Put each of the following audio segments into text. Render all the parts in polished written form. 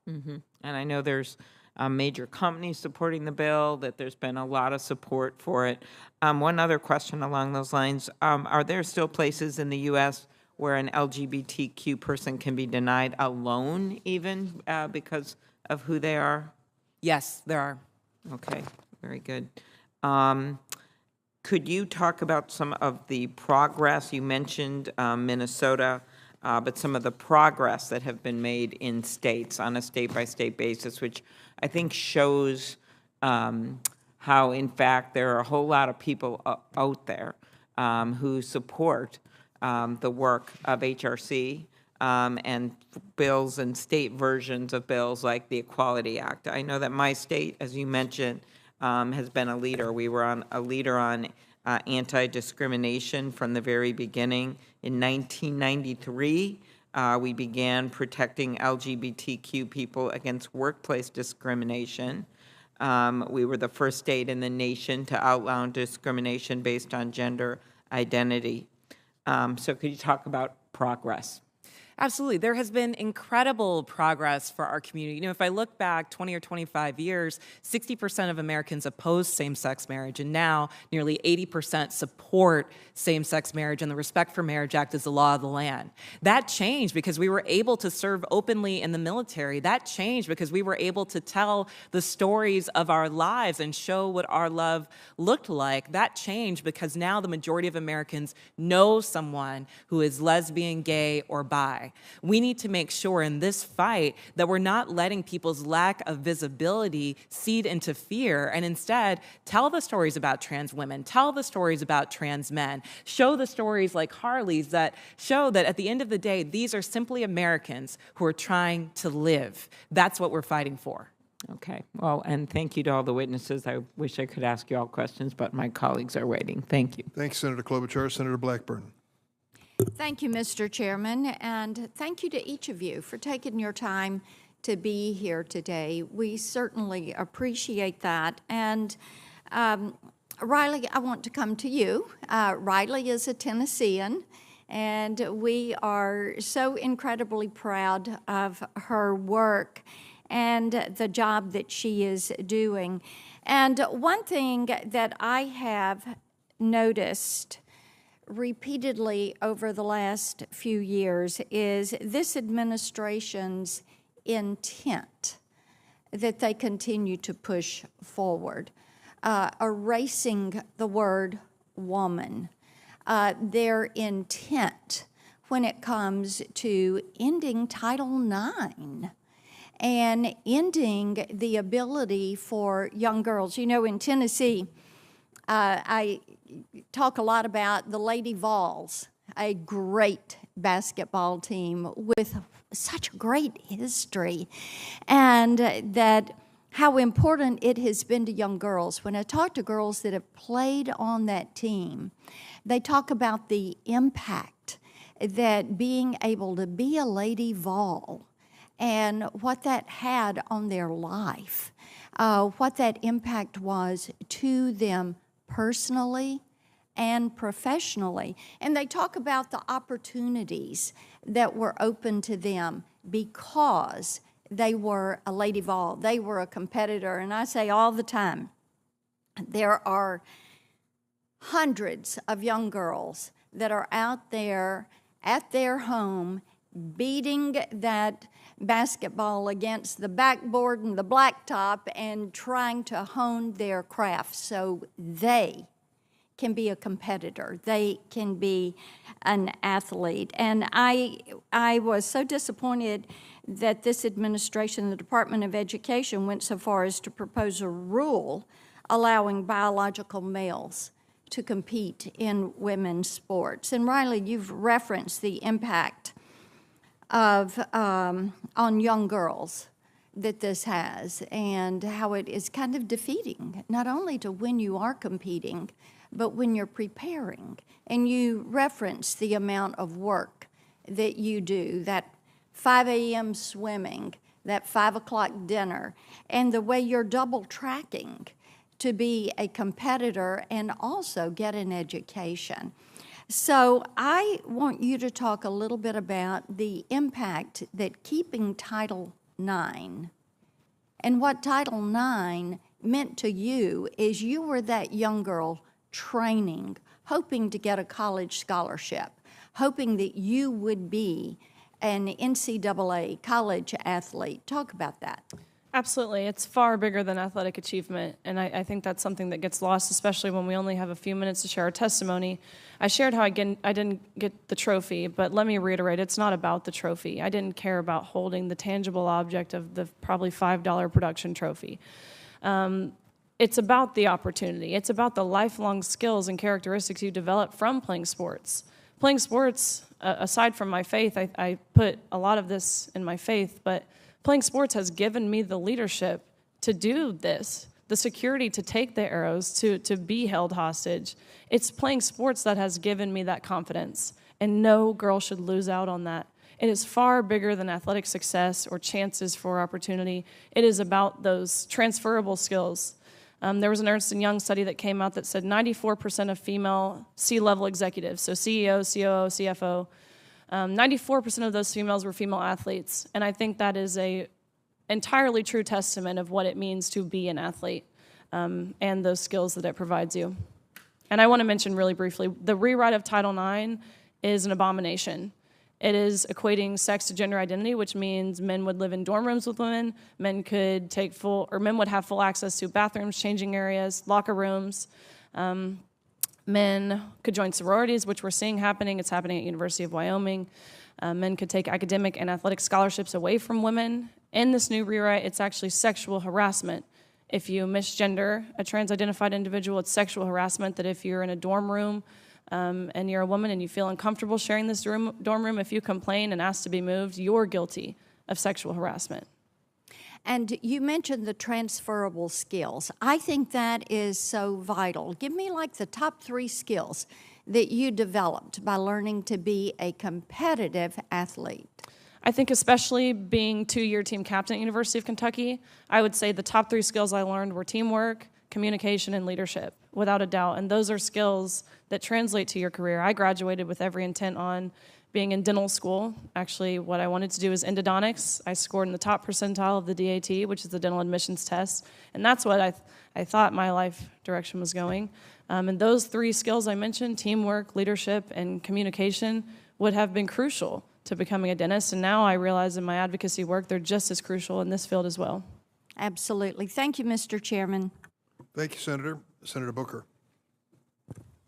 And I know there's major companies supporting the bill, that there's been a lot of support for it. One other question along those lines, are there still places in the U.S. where an LGBTQ person can be denied a loan even because of who they are? Yes, there are. Okay, very good. Could you talk about some of the progress? You mentioned Minnesota, but some of the progress that have been made in states on a state-by-state basis, which I think shows how, in fact, there are a whole lot of people out there who support the work of HRC and bills and state versions of bills like the Equality Act. I know that my state, as you mentioned, has been a leader. We were a leader on anti-discrimination from the very beginning. In 1993, we began protecting LGBTQ people against workplace discrimination. We were the first state in the nation to outlaw discrimination based on gender identity. So could you talk about progress? Absolutely. There has been incredible progress for our community. You know, if I look back 20 or 25 years, 60% of Americans opposed same-sex marriage, and now nearly 80% support same-sex marriage, and the Respect for Marriage Act is the law of the land. That changed because we were able to serve openly in the military. That changed because we were able to tell the stories of our lives and show what our love looked like. That changed because now the majority of Americans know someone who is lesbian, gay, or bi. We need to make sure in this fight that we're not letting people's lack of visibility seed into fear, and instead tell the stories about trans women, tell the stories about trans men, show the stories like Harley's that show that at the end of the day, these are simply Americans who are trying to live. That's what we're fighting for. Okay. Well, and thank you to all the witnesses. I wish I could ask you all questions, but my colleagues are waiting. Thank you. Thanks, Senator Klobuchar. Senator Blackburn. Thank you, Mr. Chairman, and thank you to each of you for taking your time to be here today. We certainly appreciate that. And Riley, I want to come to you. Riley is a Tennessean, and we are so incredibly proud of her work and the job that she is doing. And one thing that I have noticed repeatedly over the last few years is this administration's intent that they continue to push forward, erasing the word woman, their intent when it comes to ending Title IX and ending the ability for young girls. You know, in Tennessee, I talk a lot about the Lady Vols, a great basketball team with such a great history, and that how important it has been to young girls. When I talk to girls that have played on that team, they talk about the impact that being able to be a Lady Vol and what that had on their life, what that impact was to them personally and professionally. And they talk about the opportunities that were open to them because they were a Lady Vol, they were a competitor. And I say all the time, there are hundreds of young girls that are out there at their home beating that basketball against the backboard and the blacktop and trying to hone their craft so they can be a competitor, they can be an athlete. And I was so disappointed that this administration, the Department of Education, went so far as to propose a rule allowing biological males to compete in women's sports. And Riley, you've referenced the impact of on young girls that this has and how it is kind of defeating, not only to when you are competing, but when you're preparing. And you reference the amount of work that you do, that 5 a.m. swimming, that 5 o'clock dinner, and the way you're double tracking to be a competitor and also get an education. So I want you to talk a little bit about the impact that keeping Title IX. And what Title IX meant to you is you were that young girl training, hoping to get a college scholarship, hoping that you would be an NCAA college athlete. Talk about that. Absolutely. It's far bigger than athletic achievement, and I think that's something that gets lost, especially when we only have a few minutes to share our testimony. I shared how I didn't get the trophy, but let me reiterate, it's not about the trophy. I didn't care about holding the tangible object of the probably $5 production trophy. It's about the opportunity. It's about the lifelong skills and characteristics you develop from playing sports. Playing sports, aside from my faith, I put a lot of this in my faith, but playing sports has given me the leadership to do this, the security to take the arrows, to be held hostage. It's playing sports that has given me that confidence, and no girl should lose out on that. It is far bigger than athletic success or chances for opportunity. It is about those transferable skills. There was an Ernst & Young study that came out that said 94% of female C-level executives, so CEO, COO, CFO, 94% of those females were female athletes, and I think that is a entirely true testament of what it means to be an athlete and those skills that it provides you. And I want to mention really briefly, the rewrite of Title IX is an abomination. It is equating sex to gender identity, which means men would live in dorm rooms with women, men would have full access to bathrooms, changing areas, locker rooms. Men could join sororities, which we're seeing happening. It's happening at University of Wyoming. Men could take academic and athletic scholarships away from women. In this new rewrite, it's actually sexual harassment. If you misgender a trans-identified individual, it's sexual harassment. That if you're in a dorm room and you're a woman and you feel uncomfortable sharing this dorm room, if you complain and ask to be moved, you're guilty of sexual harassment. And you mentioned the transferable skills. I think that is so vital. Give me like the top 3 skills that you developed by learning to be a competitive athlete. I think especially being 2-year team captain at University of Kentucky, I would say the top 3 skills I learned were teamwork, communication, and leadership, without a doubt. And those are skills that translate to your career. I graduated with every intent on being in dental school. Actually, what I wanted to do is endodontics. I scored in the top percentile of the DAT, which is the dental admissions test. And that's what I thought my life direction was going. And those 3 skills I mentioned, teamwork, leadership, and communication, would have been crucial to becoming a dentist. And now I realize in my advocacy work, they're just as crucial in this field as well. Absolutely. Thank you, Mr. Chairman. Thank you, Senator. Senator Booker.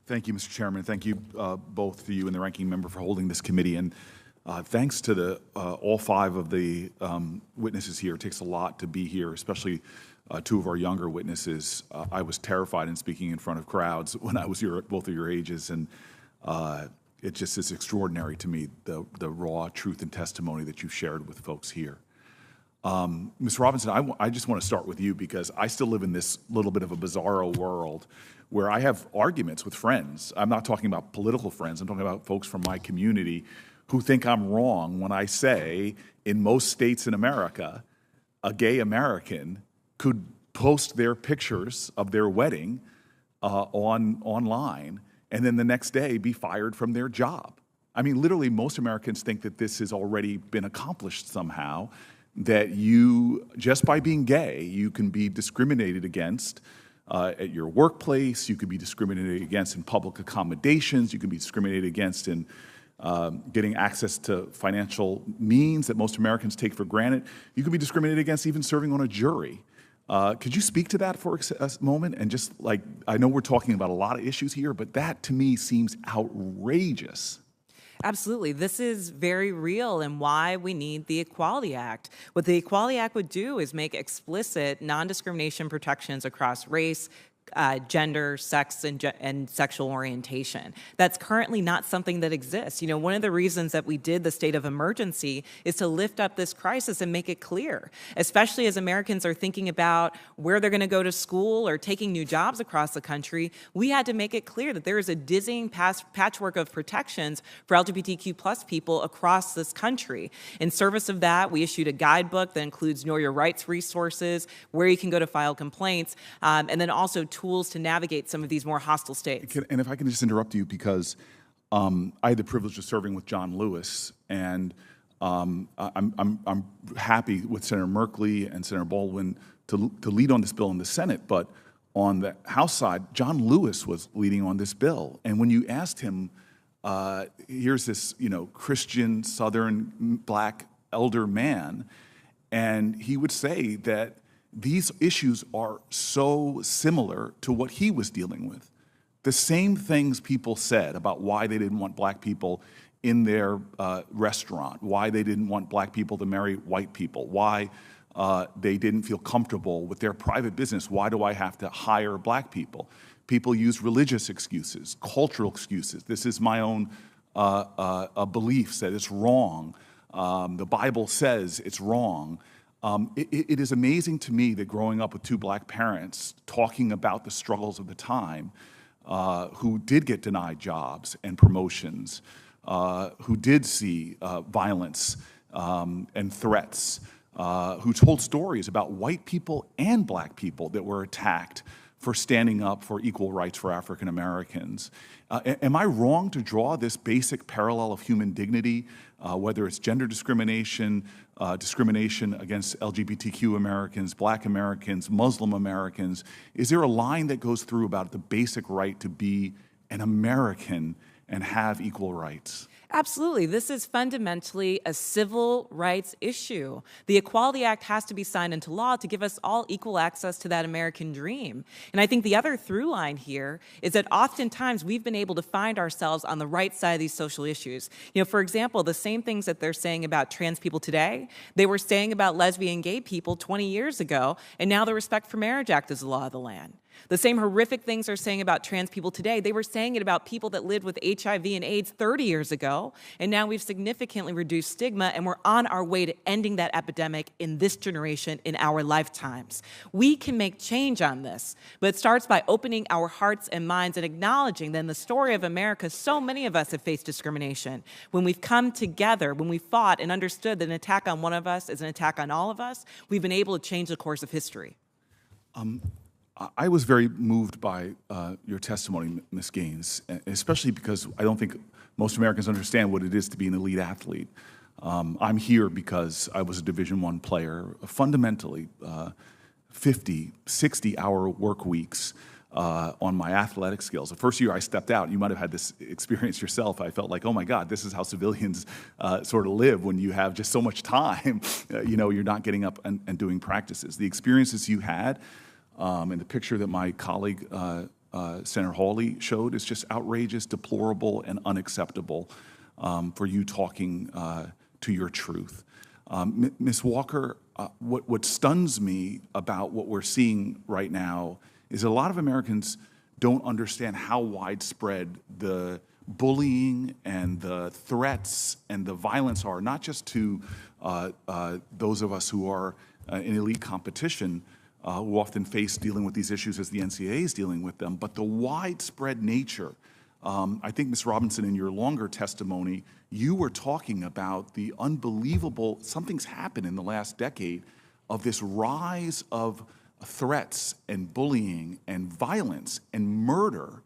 Thank you, Mr. Chairman. Thank you, both to you and the ranking member, for holding this committee. And thanks to all 5 of the witnesses here. It takes a lot to be here, especially 2 of our younger witnesses. I was terrified in speaking in front of crowds when I was both of your ages, and it just is extraordinary to me, the raw truth and testimony that you shared with folks here. Ms. Robinson, I just want to start with you because I still live in this little bit of a bizarro world where I have arguments with friends. I'm not talking about political friends. I'm talking about folks from my community who think I'm wrong when I say in most states in America, a gay American could post their pictures of their wedding online and then the next day be fired from their job. I mean, literally, most Americans think that this has already been accomplished somehow, that you, just by being gay, you can be discriminated against at your workplace, you could be discriminated against in public accommodations, you could be discriminated against in getting access to financial means that most Americans take for granted. You could be discriminated against even serving on a jury. Could you speak to that for a moment? And just like, I know we're talking about a lot of issues here, but that to me seems outrageous. Absolutely. This is very real and why we need the Equality Act. What the Equality Act would do is make explicit non-discrimination protections across race, gender, sex, and sexual orientation. That's currently not something that exists. You know, one of the reasons that we did the state of emergency is to lift up this crisis and make it clear, especially as Americans are thinking about where they're going to go to school or taking new jobs across the country. We had to make it clear that there is a dizzying patchwork of protections for LGBTQ plus people across this country. In service of that, we issued a guidebook that includes Know Your Rights resources, where you can go to file complaints, and then also tools to navigate some of these more hostile states. And if I can just interrupt you, because I had the privilege of serving with John Lewis, and I'm happy with Senator Merkley and Senator Baldwin to lead on this bill in the Senate, but on the House side, John Lewis was leading on this bill. And when you asked him, here's this, Christian, Southern, black elder man, and he would say that these issues are so similar to what he was dealing with. The same things people said about why they didn't want black people in their restaurant, why they didn't want black people to marry white people, why they didn't feel comfortable with their private business. Why do I have to hire black people? People use religious excuses, cultural excuses. This is my own beliefs that it's wrong. The Bible says it's wrong. It is amazing to me that growing up with two black parents talking about the struggles of the time, who did get denied jobs and promotions, who did see violence and threats, who told stories about white people and black people that were attacked for standing up for equal rights for African Americans. Am I wrong to draw this basic parallel of human dignity, whether it's gender discrimination, discrimination against LGBTQ Americans, black Americans, Muslim Americans? Is there a line that goes through about the basic right to be an American and have equal rights? Absolutely. This is fundamentally a civil rights issue. The Equality Act has to be signed into law to give us all equal access to that American dream. And I think the other through line here is that oftentimes we've been able to find ourselves on the right side of these social issues. For example, the same things that they're saying about trans people today, they were saying about lesbian gay people 20 years ago, and now the Respect for Marriage Act is the law of the land. The same horrific things they're saying about trans people today, they were saying it about people that lived with HIV and AIDS 30 years ago, and now we've significantly reduced stigma, and we're on our way to ending that epidemic in this generation, in our lifetimes. We can make change on this, but it starts by opening our hearts and minds and acknowledging that in the story of America, so many of us have faced discrimination. When we've come together, when we fought and understood that an attack on one of us is an attack on all of us, we've been able to change the course of history. I was very moved by your testimony, Ms. Gaines, especially because I don't think most Americans understand what it is to be an elite athlete. I'm here because I was a Division I player, fundamentally 50, 60-hour work weeks on my athletic skills. The first year I stepped out, you might have had this experience yourself, I felt like, oh my God, this is how civilians sort of live when you have just so much time. You're not getting up and doing practices. The experiences you had, and the picture that my colleague, Senator Hawley, showed is just outrageous, deplorable, and unacceptable for you talking to your truth. Ms. Walker, what stuns me about what we're seeing right now is a lot of Americans don't understand how widespread the bullying and the threats and the violence are, not just to those of us who are in elite competition, who often face dealing with these issues as the NCAA is dealing with them, but the widespread nature. I think, Ms. Robinson, in your longer testimony, you were talking about the unbelievable, something's happened in the last decade of this rise of threats and bullying and violence and murder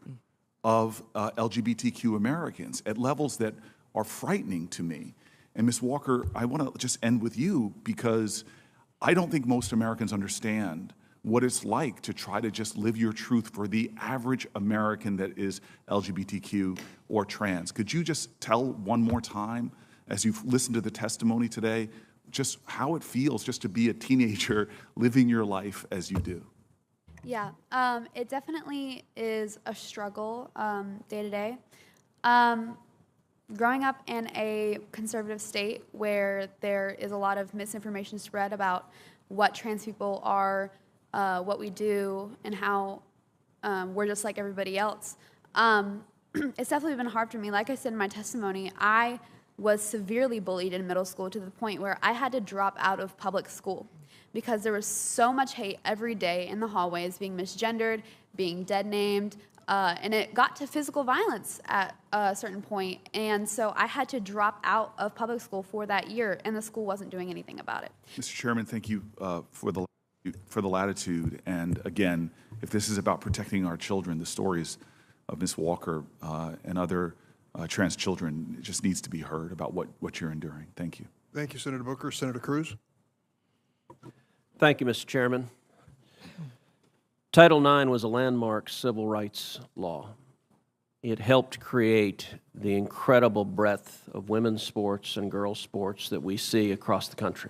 of LGBTQ Americans at levels that are frightening to me. And Ms. Walker, I want to just end with you because I don't think most Americans understand what it's like to try to just live your truth for the average American that is LGBTQ or trans. Could you just tell one more time, as you've listened to the testimony today, just how it feels just to be a teenager living your life as you do? Yeah, it definitely is a struggle day to day. Growing up in a conservative state where there is a lot of misinformation spread about what trans people are, what we do, and how we're just like everybody else, it's definitely been hard for me. Like I said in my testimony, I was severely bullied in middle school to the point where I had to drop out of public school because there was so much hate every day in the hallways, being misgendered, being dead named, and it got to physical violence at a certain point. And so I had to drop out of public school for that year, and the school wasn't doing anything about it. Mr. Chairman, thank you for the latitude. And again, if this is about protecting our children, the stories of Ms. Walker and other trans children, it just needs to be heard about what you're enduring. Thank you. Thank you, Senator Booker. Senator Cruz? Thank you, Mr. Chairman. Title IX was a landmark civil rights law. It helped create the incredible breadth of women's sports and girls' sports that we see across the country.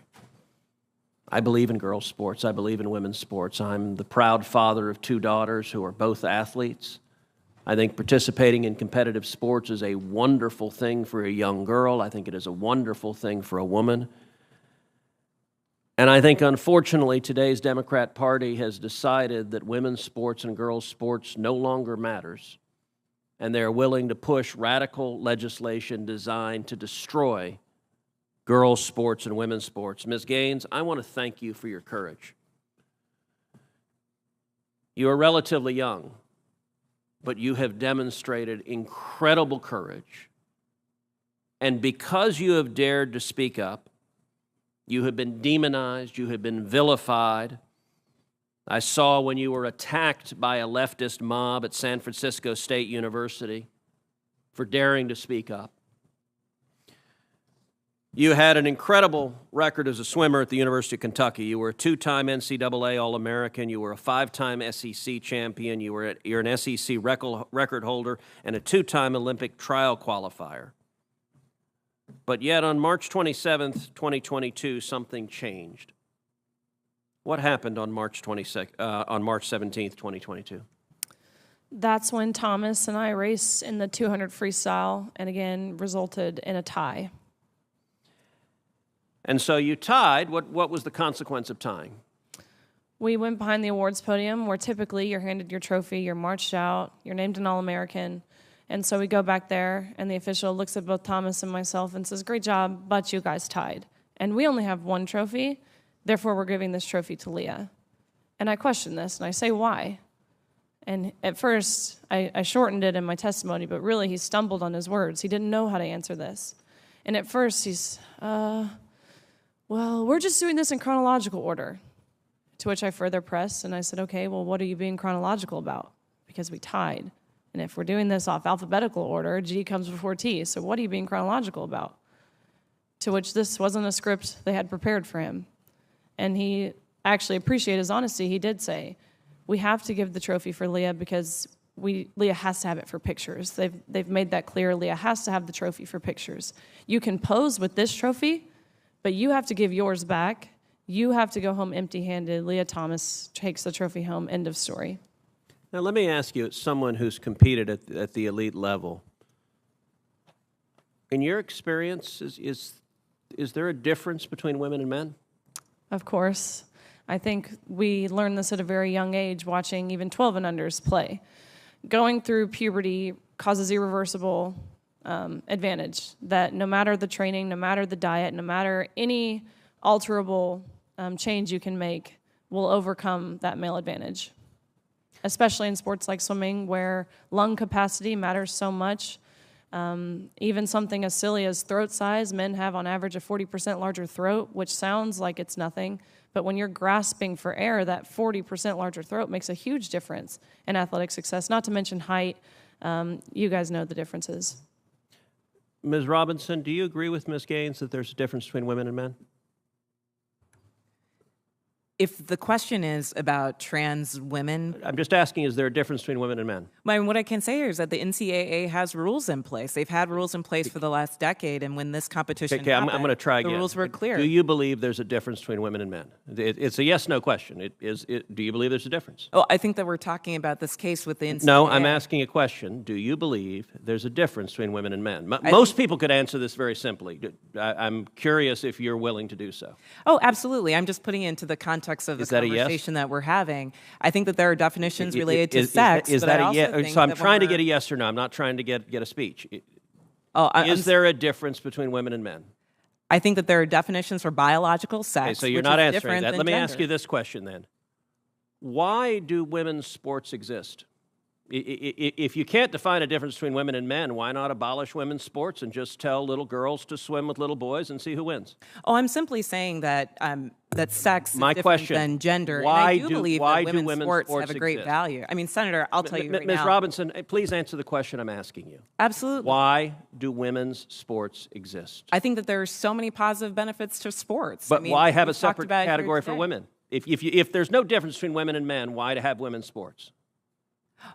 I believe in girls' sports. I believe in women's sports. I'm the proud father of 2 daughters who are both athletes. I think participating in competitive sports is a wonderful thing for a young girl. I think it is a wonderful thing for a woman. And I think, unfortunately, today's Democrat Party has decided that women's sports and girls' sports no longer matters, and they're willing to push radical legislation designed to destroy girls' sports and women's sports. Ms. Gaines, I want to thank you for your courage. You are relatively young, but you have demonstrated incredible courage. And because you have dared to speak up, you have been demonized, you have been vilified. I saw when you were attacked by a leftist mob at San Francisco State University for daring to speak up. You had an incredible record as a swimmer at the University of Kentucky. You were a 2-time NCAA All-American. You were a 5-time SEC champion. You're an SEC record holder and a 2-time Olympic trial qualifier. But yet on March 27th, 2022, something changed. What happened on March 17th, 2022? That's when Thomas and I raced in the 200 freestyle and again resulted in a tie. And so you tied. What was the consequence of tying? We went behind the awards podium where typically you're handed your trophy, you're marched out, you're named an All-American. And so we go back there and the official looks at both Thomas and myself and says, "Great job, but you guys tied. And we only have 1 trophy, therefore we're giving this trophy to Lia." And I question this and I say, why? And at first, I shortened it in my testimony, but really he stumbled on his words. He didn't know how to answer this. And at first he's, well, we're just doing this in chronological order. To which I further pressed, and I said, okay, well, what are you being chronological about? Because we tied. And if we're doing this off alphabetical order, G comes before T, so what are you being chronological about? To which this wasn't a script they had prepared for him. And he actually appreciated his honesty. He did say, we have to give the trophy for Lia because Lia has to have it for pictures. They've made that clear. Lia has to have the trophy for pictures. You can pose with this trophy, but you have to give yours back. You have to go home empty-handed. Lia Thomas takes the trophy home, end of story. Now let me ask you, as someone who's competed at the elite level, in your experience, is there a difference between women and men? Of course. I think we learned this at a very young age, watching even 12 and unders play. Going through puberty causes irreversible advantage, that no matter the training, no matter the diet, no matter any alterable change you can make, will overcome that male advantage. Especially in sports like swimming, where lung capacity matters so much. Even something as silly as throat size, men have on average a 40% larger throat, which sounds like it's nothing, but when you're grasping for air, that 40% larger throat makes a huge difference in athletic success, not to mention height. You guys know the differences. Ms. Robinson, do you agree with Ms. Gaines that there's a difference between women and men? If the question is about trans women, I'm just asking, is there a difference between women and men? I mean, what I can say here is that the NCAA has rules in place. They've had rules in place for the last decade, and when this competition I'm happened, going to try again. the rules were clear. Do you believe there's a difference between women and men? It's a yes/no question. Do you believe there's a difference? Oh, I think that we're talking about this case with the NCAA. No, I'm asking a question. Do you believe there's a difference between women and men? Most people could answer this very simply. I'm curious if you're willing to do so. Oh, absolutely. I'm just putting it into the context of the conversation that we're having. I think that there are definitions related to sex. Is but that I a also yes? think So I'm that trying to when get a yes or no. I'm not trying to get a speech. Is there a difference between women and men? I think that there are definitions for biological sex. Okay, so you're which not is answering different that. than Let me ask gender. you this question then. Why do women's sports exist? If you can't define a difference between women and men, why not abolish women's sports and just tell little girls to swim with little boys and see who wins? Oh, I'm simply saying that that sex My is different question, than gender. why and I do do- believe why that do women's women's sports sports have a great exist? value. I mean, Senator, I'll tell you right Ms. now. Robinson, please answer the question I'm asking you. Absolutely. Why do women's sports exist? I think that there are so many positive benefits to sports. But I mean, why have a we've talked separate about it here category for today. women? If there's no difference between women and men, why to have women's sports?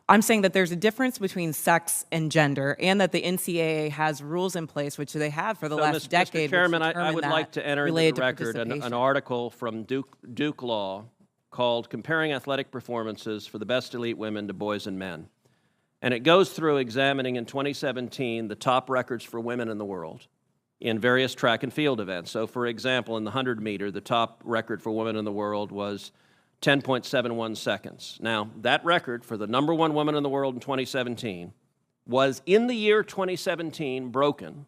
I'm saying that there's a difference between sex and gender, and that the NCAA has rules in place, which they have for the last decade. Mr. Chairman, which I determine would that like to enter into related the to record an participation. article from Duke Law called Comparing Athletic Performances for the Best Elite Women to Boys and Men. And it goes through examining in 2017 the top records for women in the world in various track and field events. So, for example, in the 100-meter, the top record for women in the world was 10.71 seconds. Now, that record for the number one woman in the world in 2017 was, in the year 2017, broken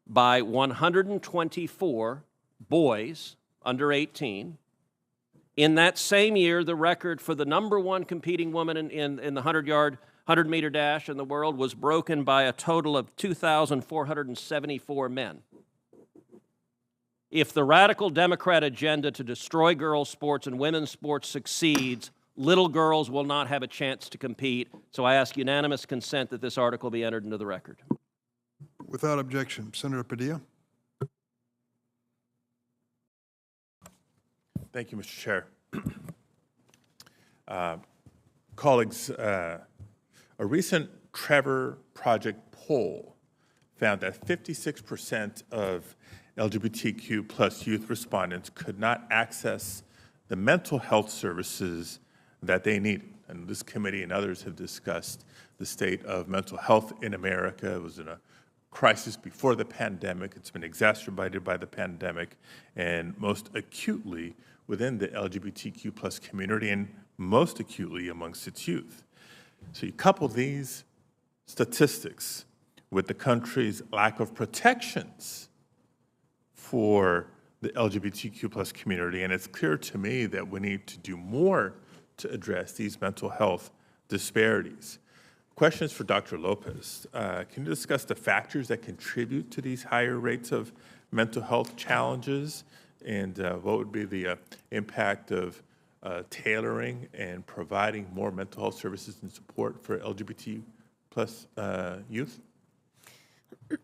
by 124 boys under 18. In that same year, the record for the number one competing woman in the 100-meter dash in the world was broken by a total of 2,474 men. If the radical Democrat agenda to destroy girls' sports and women's sports succeeds, little girls will not have a chance to compete. So I ask unanimous consent that this article be entered into the record. Without objection, Senator Padilla. Thank you, Mr. Chair. Colleagues, a recent Trevor Project poll found that 56% of LGBTQ plus youth respondents could not access the mental health services that they needed. And this committee and others have discussed the state of mental health in America. It was in a crisis before the pandemic. It's been exacerbated by the pandemic, and most acutely within the LGBTQ plus community, and most acutely amongst its youth. So you couple these statistics with the country's lack of protections for the LGBTQ plus community, and it's clear to me that we need to do more to address these mental health disparities. Questions for Dr. Lopez. Can you discuss the factors that contribute to these higher rates of mental health challenges, and what would be the impact of tailoring and providing more mental health services and support for LGBT plus youth?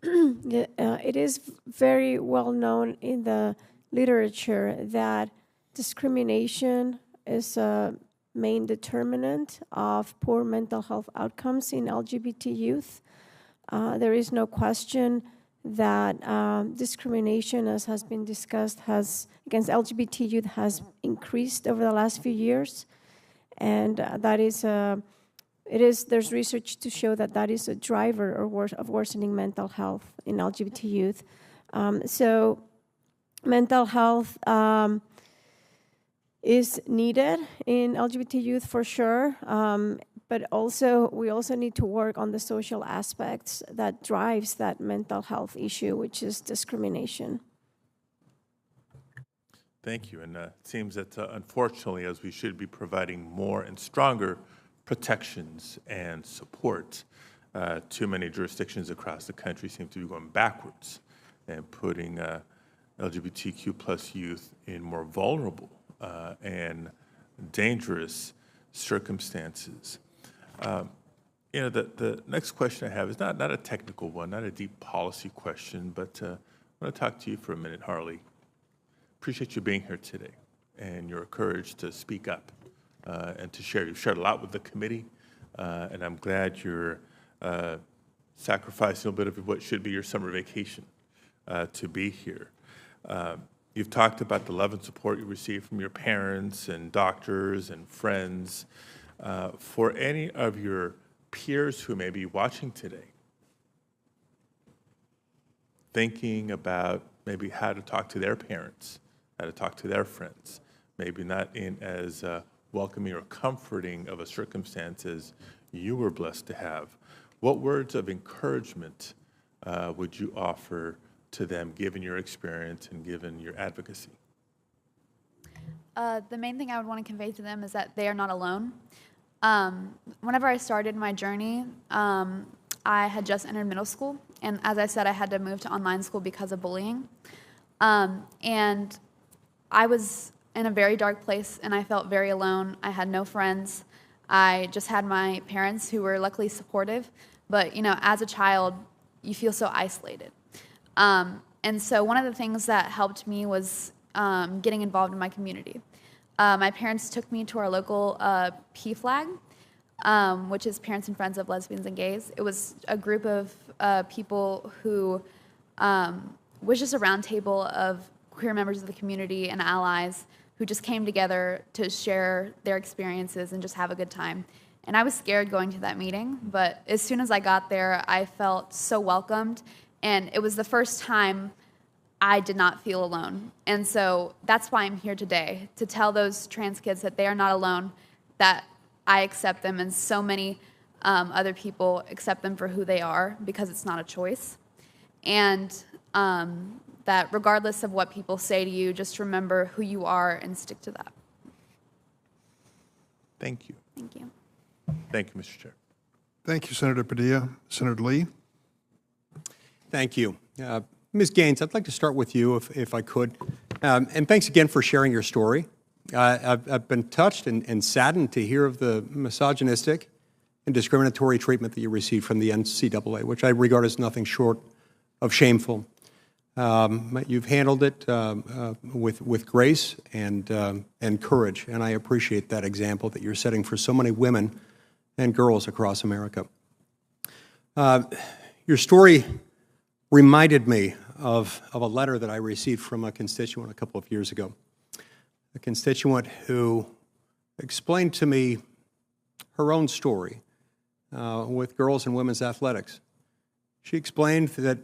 It is very well known in the literature that discrimination is a main determinant of poor mental health outcomes in LGBT youth. There is no question that discrimination, as has been discussed, against LGBT youth has increased over the last few years, and that is there's research to show that that is a driver of worsening mental health in LGBT youth. So mental health is needed in LGBT youth for sure, but we also need to work on the social aspects that drives that mental health issue, which is discrimination. Thank you. And it seems that unfortunately, as we should be providing more and stronger protections and support, too many jurisdictions across the country seem to be going backwards and putting LGBTQ plus youth in more vulnerable and dangerous circumstances. The next question I have is not a technical one, not a deep policy question, but I want to talk to you for a minute, Harley. Appreciate you being here today and your courage to speak up and to share. You've shared a lot with the committee, and I'm glad you're sacrificing a bit of what should be your summer vacation to be here. You've talked about the love and support you receive from your parents and doctors and friends. For any of your peers who may be watching today, thinking about maybe how to talk to their parents, how to talk to their friends, maybe not in as welcoming or comforting of a circumstance as you were blessed to have, what words of encouragement would you offer to them, given your experience and given your advocacy? The main thing I would want to convey to them is that they are not alone. Whenever I started my journey, I had just entered middle school, and as I said, I had to move to online school because of bullying. And I was in a very dark place, and I felt very alone. I had no friends. I just had my parents who were luckily supportive, but as a child, you feel so isolated. And so one of the things that helped me was getting involved in my community. My parents took me to our local PFLAG, which is Parents and Friends of Lesbians and Gays. It was a group of people who was just a round table of queer members of the community and allies who just came together to share their experiences and just have a good time. And I was scared going to that meeting, but as soon as I got there, I felt so welcomed, and it was the first time I did not feel alone. And so that's why I'm here today, to tell those trans kids that they are not alone, that I accept them, and so many other people accept them for who they are because it's not a choice. And that regardless of what people say to you, just remember who you are and stick to that. Thank you. Thank you. Thank you, Mr. Chair. Thank you, Senator Padilla. Senator Lee? Thank you. Ms. Gaines, I'd like to start with you if I could. And thanks again for sharing your story. I've been touched and saddened to hear of the misogynistic and discriminatory treatment that you received from the NCAA, which I regard as nothing short of shameful. You've handled it with grace and courage, and I appreciate that example that you're setting for so many women and girls across America. Your story reminded me of a letter that I received from a constituent a couple of years ago, a constituent who explained to me her own story with girls and women's athletics. She explained that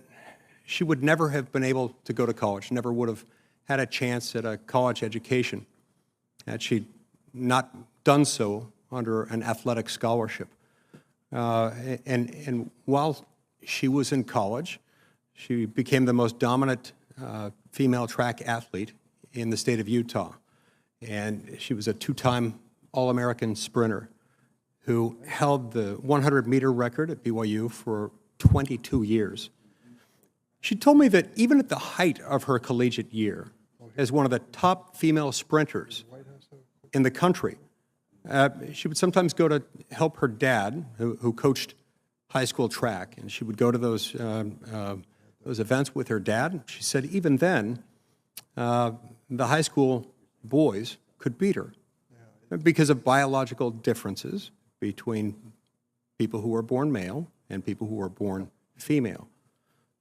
she would never have been able to go to college, never would have had a chance at a college education had she not done so under an athletic scholarship. And while she was in college, she became the most dominant female track athlete in the state of Utah. And she was a two-time All-American sprinter who held the 100-meter record at BYU for 22 years. She told me that even at the height of her collegiate year, as one of the top female sprinters in the country, she would sometimes go to help her dad, who coached high school track, and she would go to those events with her dad. She said even then, the high school boys could beat her because of biological differences between people who were born male and people who were born female.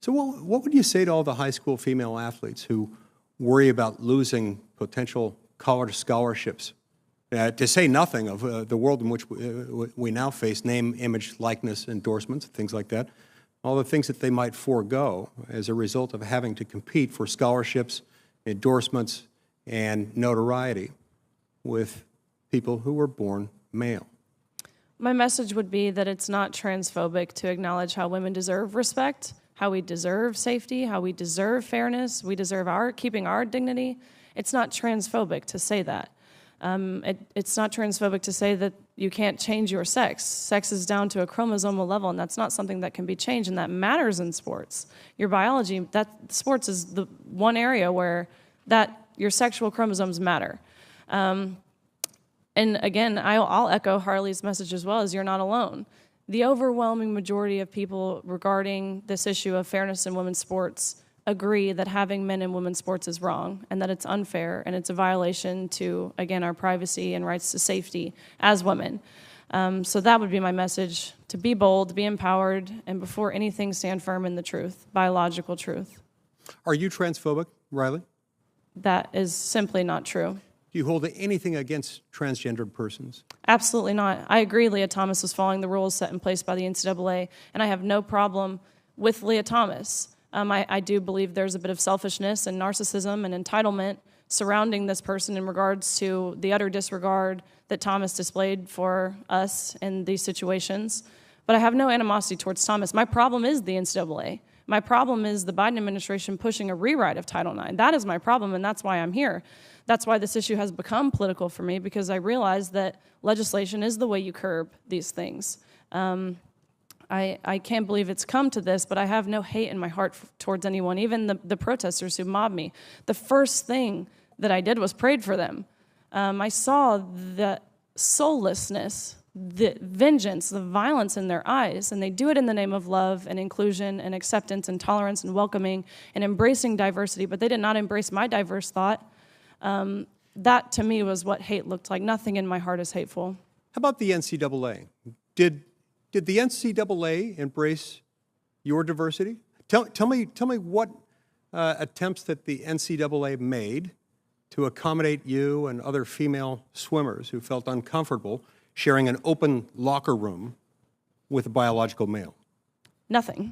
So what would you say to all the high school female athletes who worry about losing potential college scholarships, to say nothing of the world in which we now face name, image, likeness, endorsements, things like that, all the things that they might forego as a result of having to compete for scholarships, endorsements, and notoriety with people who were born male? My message would be that it's not transphobic to acknowledge how women deserve respect, how we deserve safety, how we deserve fairness, we deserve keeping our dignity. It's not transphobic to say that. It's not transphobic to say that you can't change your sex. Sex is down to a chromosomal level, and that's not something that can be changed, and that matters in sports. Your biology, sports is the one area where your sexual chromosomes matter. And again, I'll echo Harley's message as well, as you're not alone. The overwhelming majority of people regarding this issue of fairness in women's sports agree that having men in women's sports is wrong and that it's unfair and it's a violation to, again, our privacy and rights to safety as women. So that would be my message, to be bold, be empowered, and before anything, stand firm in the truth, biological truth. Are you transphobic, Riley? That is simply not true. Do you hold anything against transgendered persons? Absolutely not. I agree Lia Thomas was following the rules set in place by the NCAA, and I have no problem with Lia Thomas. I do believe there's a bit of selfishness and narcissism and entitlement surrounding this person in regards to the utter disregard that Thomas displayed for us in these situations. But I have no animosity towards Thomas. My problem is the NCAA. My problem is the Biden administration pushing a rewrite of Title IX. That is my problem, and that's why I'm here. That's why this issue has become political for me, because I realize that legislation is the way you curb these things. I can't believe it's come to this, but I have no hate in my heart towards anyone, even the protesters who mobbed me. The first thing that I did was prayed for them. I saw the soullessness, the vengeance, the violence in their eyes, and they do it in the name of love and inclusion and acceptance and tolerance and welcoming and embracing diversity, but they did not embrace my diverse thought. That, to me, was what hate looked like. Nothing in my heart is hateful. How about the NCAA? Did the NCAA embrace your diversity? Tell me what attempts that the NCAA made to accommodate you and other female swimmers who felt uncomfortable sharing an open locker room with a biological male. Nothing.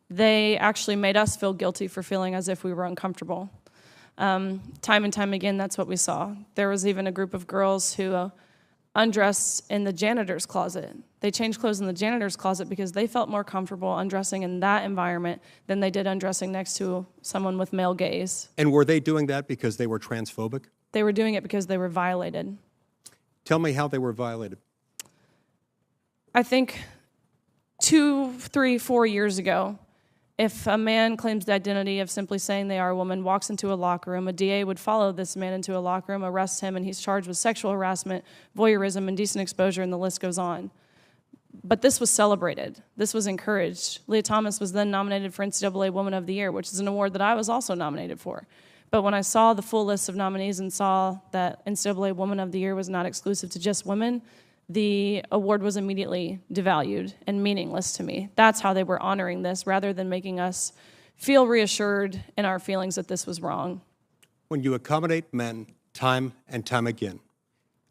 They actually made us feel guilty for feeling as if we were uncomfortable. Time and time again, that's what we saw. There was even a group of girls who undressed in the janitor's closet. They changed clothes in the janitor's closet because they felt more comfortable undressing in that environment than they did undressing next to someone with male gaze. And were they doing that because they were transphobic? They were doing it because they were violated. Tell me how they were violated. I think 2, 3, 4 years ago, if a man claims the identity of simply saying they are a woman, walks into a locker room, a DA would follow this man into a locker room, arrest him, and he's charged with sexual harassment, voyeurism, indecent exposure, and the list goes on. But this was celebrated. This was encouraged. Lia Thomas was then nominated for NCAA Woman of the Year, which is an award that I was also nominated for. But when I saw the full list of nominees and saw that NCAA Woman of the Year was not exclusive to just women, the award was immediately devalued and meaningless to me. That's how they were honoring this, rather than making us feel reassured in our feelings that this was wrong. When you accommodate men time and time again,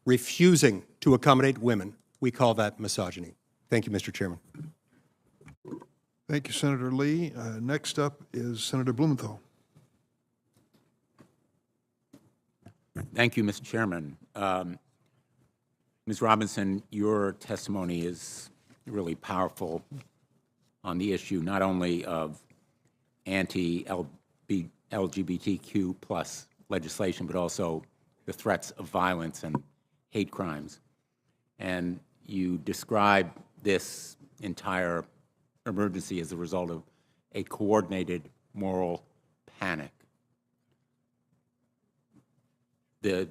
refusing to accommodate women, we call that misogyny. Thank you, Mr. Chairman. Thank you, Senator Lee. Next up is Senator Blumenthal. Thank you, Mr. Chairman. Ms. Robinson, your testimony is really powerful on the issue not only of anti-LGBTQ plus legislation, but also the threats of violence and hate crimes. And you describe this entire emergency as a result of a coordinated moral panic. The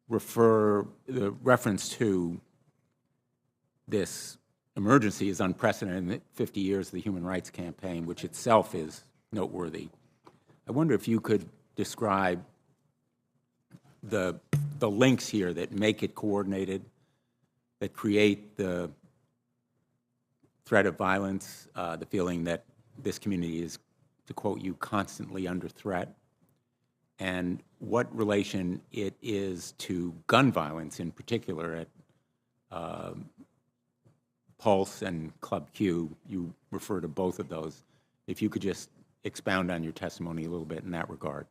reference to this emergency is unprecedented in the 50 years of the Human Rights Campaign, which itself is noteworthy. I wonder if you could describe the links here that make it coordinated, that create the threat of violence, the feeling that this community is, to quote you, constantly under threat, and what relation it is to gun violence in particular at Pulse and Club Q. You refer to both of those. If you could just expound on your testimony a little bit in that regard.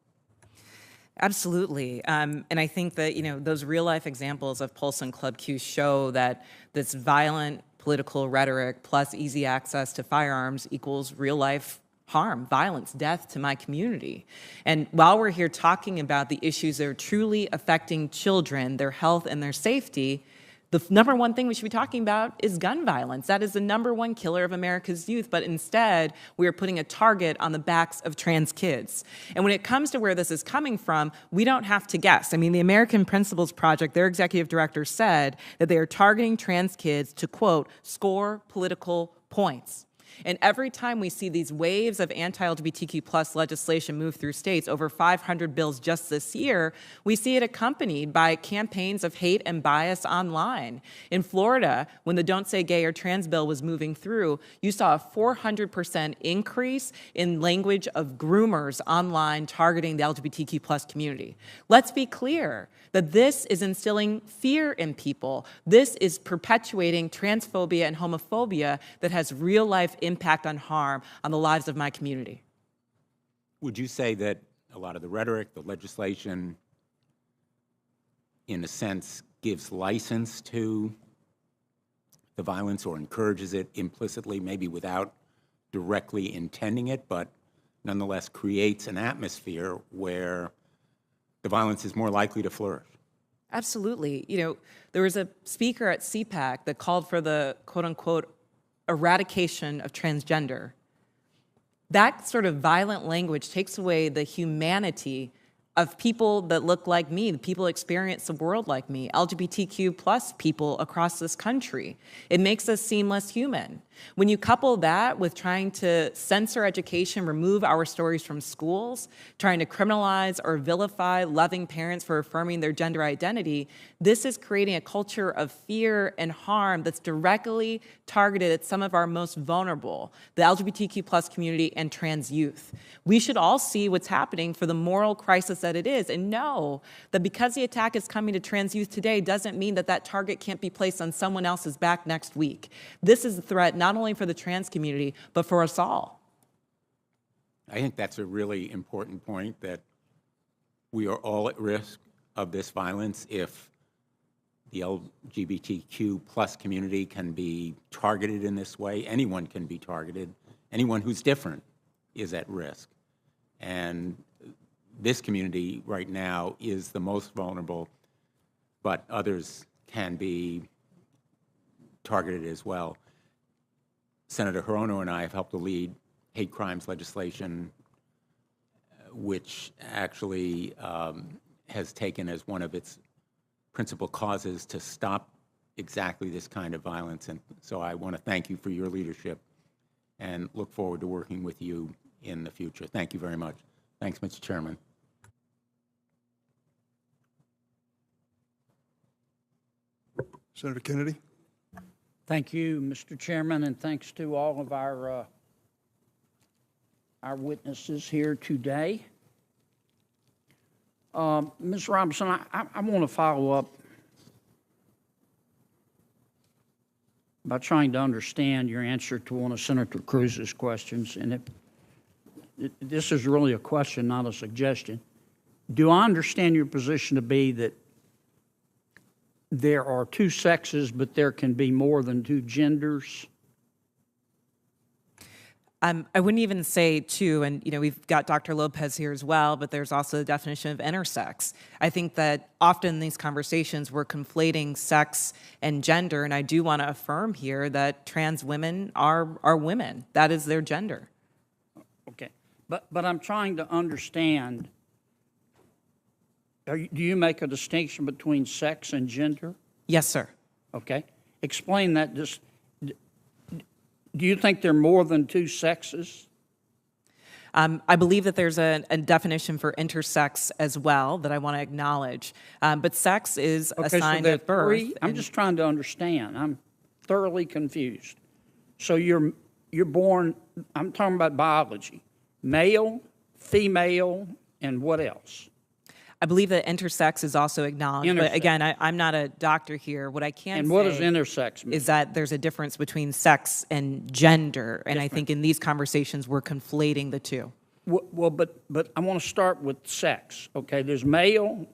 Absolutely. And I think that, those real-life examples of Pulse and Club Q show that this violent political rhetoric plus easy access to firearms equals real-life harm, violence, death to my community. And while we're here talking about the issues that are truly affecting children, their health and their safety, the number one thing we should be talking about is gun violence. That is the number one killer of America's youth, but instead we are putting a target on the backs of trans kids. And when it comes to where this is coming from, we don't have to guess. I mean, the American Principles Project, their executive director said that they are targeting trans kids to, quote, score political points. And every time we see these waves of anti-LGBTQ plus legislation move through states, over 500 bills just this year, we see it accompanied by campaigns of hate and bias online. In Florida, when the Don't Say Gay or Trans bill was moving through, you saw a 400% increase in language of groomers online targeting the LGBTQ plus community. Let's be clear that this is instilling fear in people. This is perpetuating transphobia and homophobia that has real-life impact on harm on the lives of my community. Would you say that a lot of the rhetoric, the legislation, in a sense, gives license to the violence or encourages it implicitly, maybe without directly intending it, but nonetheless creates an atmosphere where the violence is more likely to flourish. Absolutely. You know, there was a speaker at CPAC that called for the quote-unquote eradication of transgender. That sort of violent language takes away the humanity of people that look like me, the people experience the world like me, LGBTQ plus people across this country. It makes us seem less human. When you couple that with trying to censor education, remove our stories from schools, trying to criminalize or vilify loving parents for affirming their gender identity, this is creating a culture of fear and harm that's directly targeted at some of our most vulnerable, the LGBTQ plus community and trans youth. We should all see what's happening for the moral crisis that it is and know that because the attack is coming to trans youth today doesn't mean that that target can't be placed on someone else's back next week. This is a threat not only for the trans community, but for us all. I think that's a really important point, that we are all at risk of this violence if the LGBTQ plus community can be targeted in this way. Anyone can be targeted. Anyone who's different is at risk. And this community right now is the most vulnerable, but others can be targeted as well. Senator Hirono and I have helped to lead hate crimes legislation, which actually has taken as one of its principal causes to stop exactly this kind of violence. And so I want to thank you for your leadership and look forward to working with you in the future. Thank you very much. Thanks, Mr. Chairman. Senator Kennedy. Thank you, Mr. Chairman, and thanks to all of our witnesses here today. Ms. Robinson, I want to follow up by trying to understand your answer to one of Senator Cruz's questions. And this is really a question, not a suggestion. Do I understand your position to be that there are two sexes, but there can be more than two genders? I wouldn't even say two, and we've got Dr. Lopez here as well, but there's also the definition of intersex. I think that often in these conversations we're conflating sex and gender, and I do want to affirm here that trans women are women. That is their gender. Okay, but I'm trying to understand. Do you make a distinction between sex and gender? Yes, sir. Okay. Explain that. Just, do you think there are more than two sexes? I believe that there's a definition for intersex as well that I want to acknowledge. But sex is assigned at birth. I'm just trying to understand. I'm thoroughly confused. So you're born, I'm talking about biology, male, female, and what else? I believe that intersex is also acknowledged, but again, I'm not a doctor here. What I can say and what does intersex mean? Is that there's a difference between sex and gender, and I think in these conversations we're conflating the two. Well, but I want to start with sex. Okay, there's male,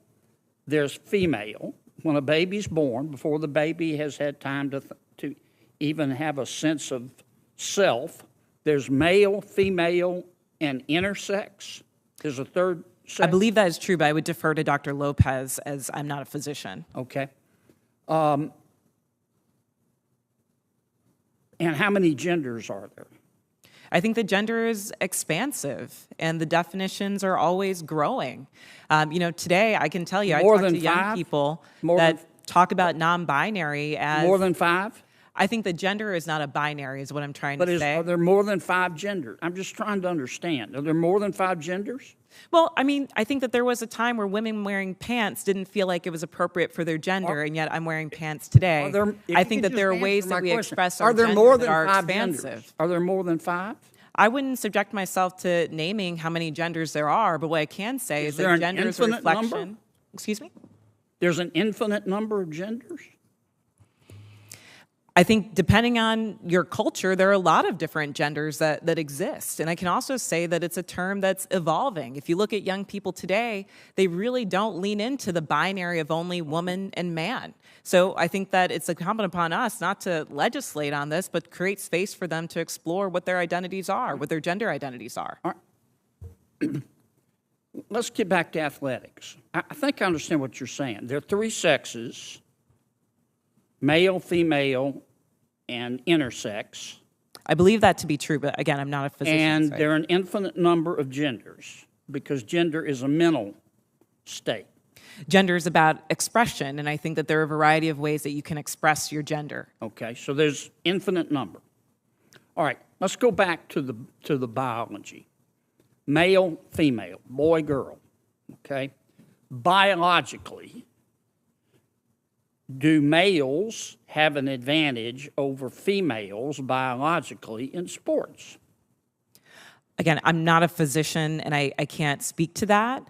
there's female. When a baby's born, before the baby has had time to even have a sense of self, there's male, female, and intersex. There's a third. I believe that is true, but I would defer to Dr. Lopez as I'm not a physician. Okay. And how many genders are there? I think the gender is expansive, and the definitions are always growing. Today I can tell you, I talk to young people that talk about non-binary as... More than 5? I think the gender is not a binary, is what I'm trying to say. Are there more than 5 genders? I'm just trying to understand. Are there more than 5 genders? Well, I think that there was a time where women wearing pants didn't feel like it was appropriate for their gender, and yet I'm wearing pants today. I think that there are ways that we express our gender that are expansive. Are there more than 5? I wouldn't subject myself to naming how many genders there are, but what I can say is that gender is a reflection. Number? Excuse me? There's an infinite number of genders? I think depending on your culture, there are a lot of different genders that exist. And I can also say that it's a term that's evolving. If you look at young people today, they really don't lean into the binary of only woman and man. So I think that it's incumbent upon us not to legislate on this, but create space for them to explore what their identities are, what their gender identities are. All right. Let's get back to athletics. I think I understand what you're saying. There are three sexes: male, female, and intersex. I believe that to be true, but again, I'm not a physician. And so there are an infinite number of genders, because gender is a mental state. Gender is about expression, and I think that there are a variety of ways that you can express your gender. Okay, so there's infinite number. All right, let's go back to the biology. Male, female, boy, girl, okay? Biologically, do males have an advantage over females biologically in sports? Again, I'm not a physician, and I can't speak to that.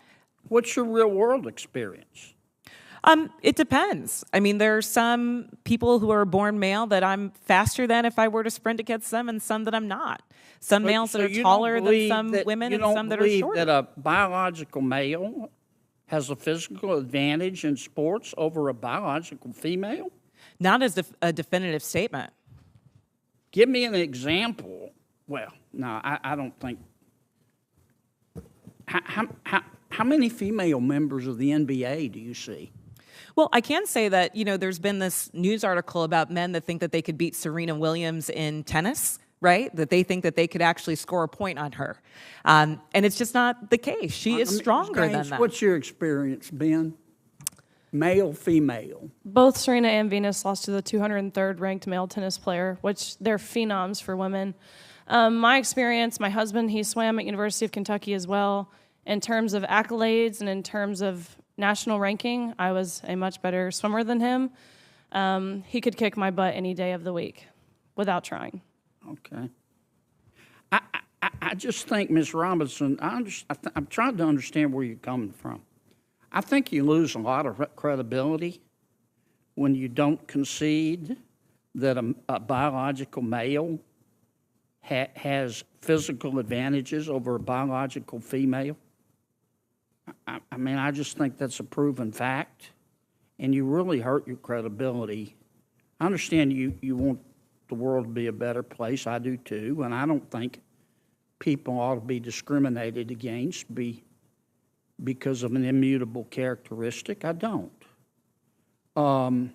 What's your real-world experience? It depends. I mean, there are some people who are born male that I'm faster than if I were to sprint against them, and some that I'm not. Some males that are taller than some women, and some that are shorter. You don't believe that a biological male has a physical advantage in sports over a biological female? Not as a definitive statement. Give me an example. Well, no, I don't think. How many female members of the NBA do you see? Well, I can say that, there's been this news article about men that think that they could beat Serena Williams in tennis, right? That they think that they could actually score a point on her. And it's just not the case. She is stronger than that. What's your experience, Ben? Male, female? Both Serena and Venus lost to the 203rd ranked male tennis player, which they're phenoms for women. My experience, my husband, he swam at University of Kentucky as well. In terms of accolades and in terms of national ranking, I was a much better swimmer than him. He could kick my butt any day of the week without trying. Okay. I just think, Ms. Robinson, I'm trying to understand where you're coming from. I think you lose a lot of credibility when you don't concede that a biological male has physical advantages over a biological female. I mean, I just think that's a proven fact, and you really hurt your credibility. I understand you want the world to be a better place. I do too, and I don't think people ought to be discriminated against because of an immutable characteristic. I don't. And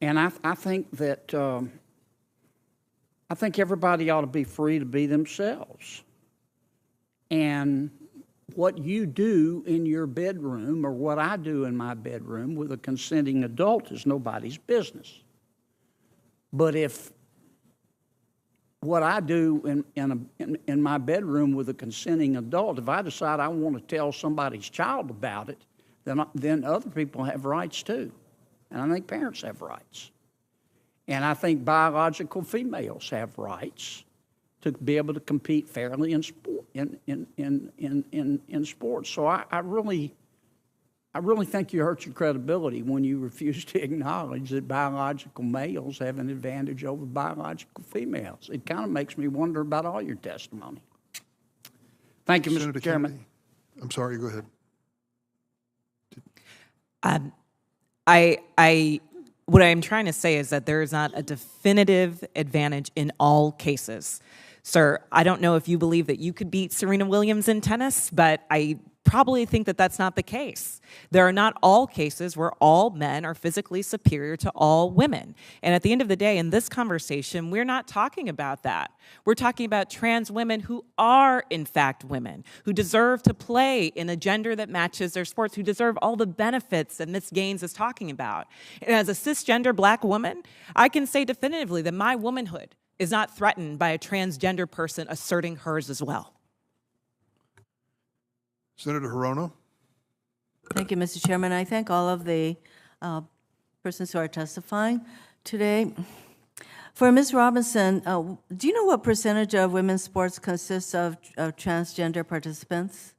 I think that I think everybody ought to be free to be themselves. And what you do in your bedroom or what I do in my bedroom with a consenting adult is nobody's business. But if what I do in my bedroom with a consenting adult, if I decide I want to tell somebody's child about it, then other people have rights too. And I think parents have rights. And I think biological females have rights to be able to compete fairly in sport, in sports. So I really think you hurt your credibility when you refuse to acknowledge that biological males have an advantage over biological females. It kind of makes me wonder about all your testimony. Thank you, Senator Mr. Chairman. Kennedy. I'm sorry, go ahead. What I'm trying to say is that there is not a definitive advantage in all cases. Sir, I don't know if you believe that you could beat Serena Williams in tennis, but I probably think that that's not the case. There are not all cases where all men are physically superior to all women. And at the end of the day, in this conversation, we're not talking about that. We're talking about trans women who are, in fact, women, who deserve to play in a gender that matches their sports, who deserve all the benefits that Ms. Gaines is talking about. And as a cisgender black woman, I can say definitively that my womanhood is not threatened by a transgender person asserting hers as well. Senator Hirono. Thank you, Mr. Chairman. I thank all of the persons who are testifying today. For Ms. Robinson, do you know what percentage of women's sports consists of transgender participants?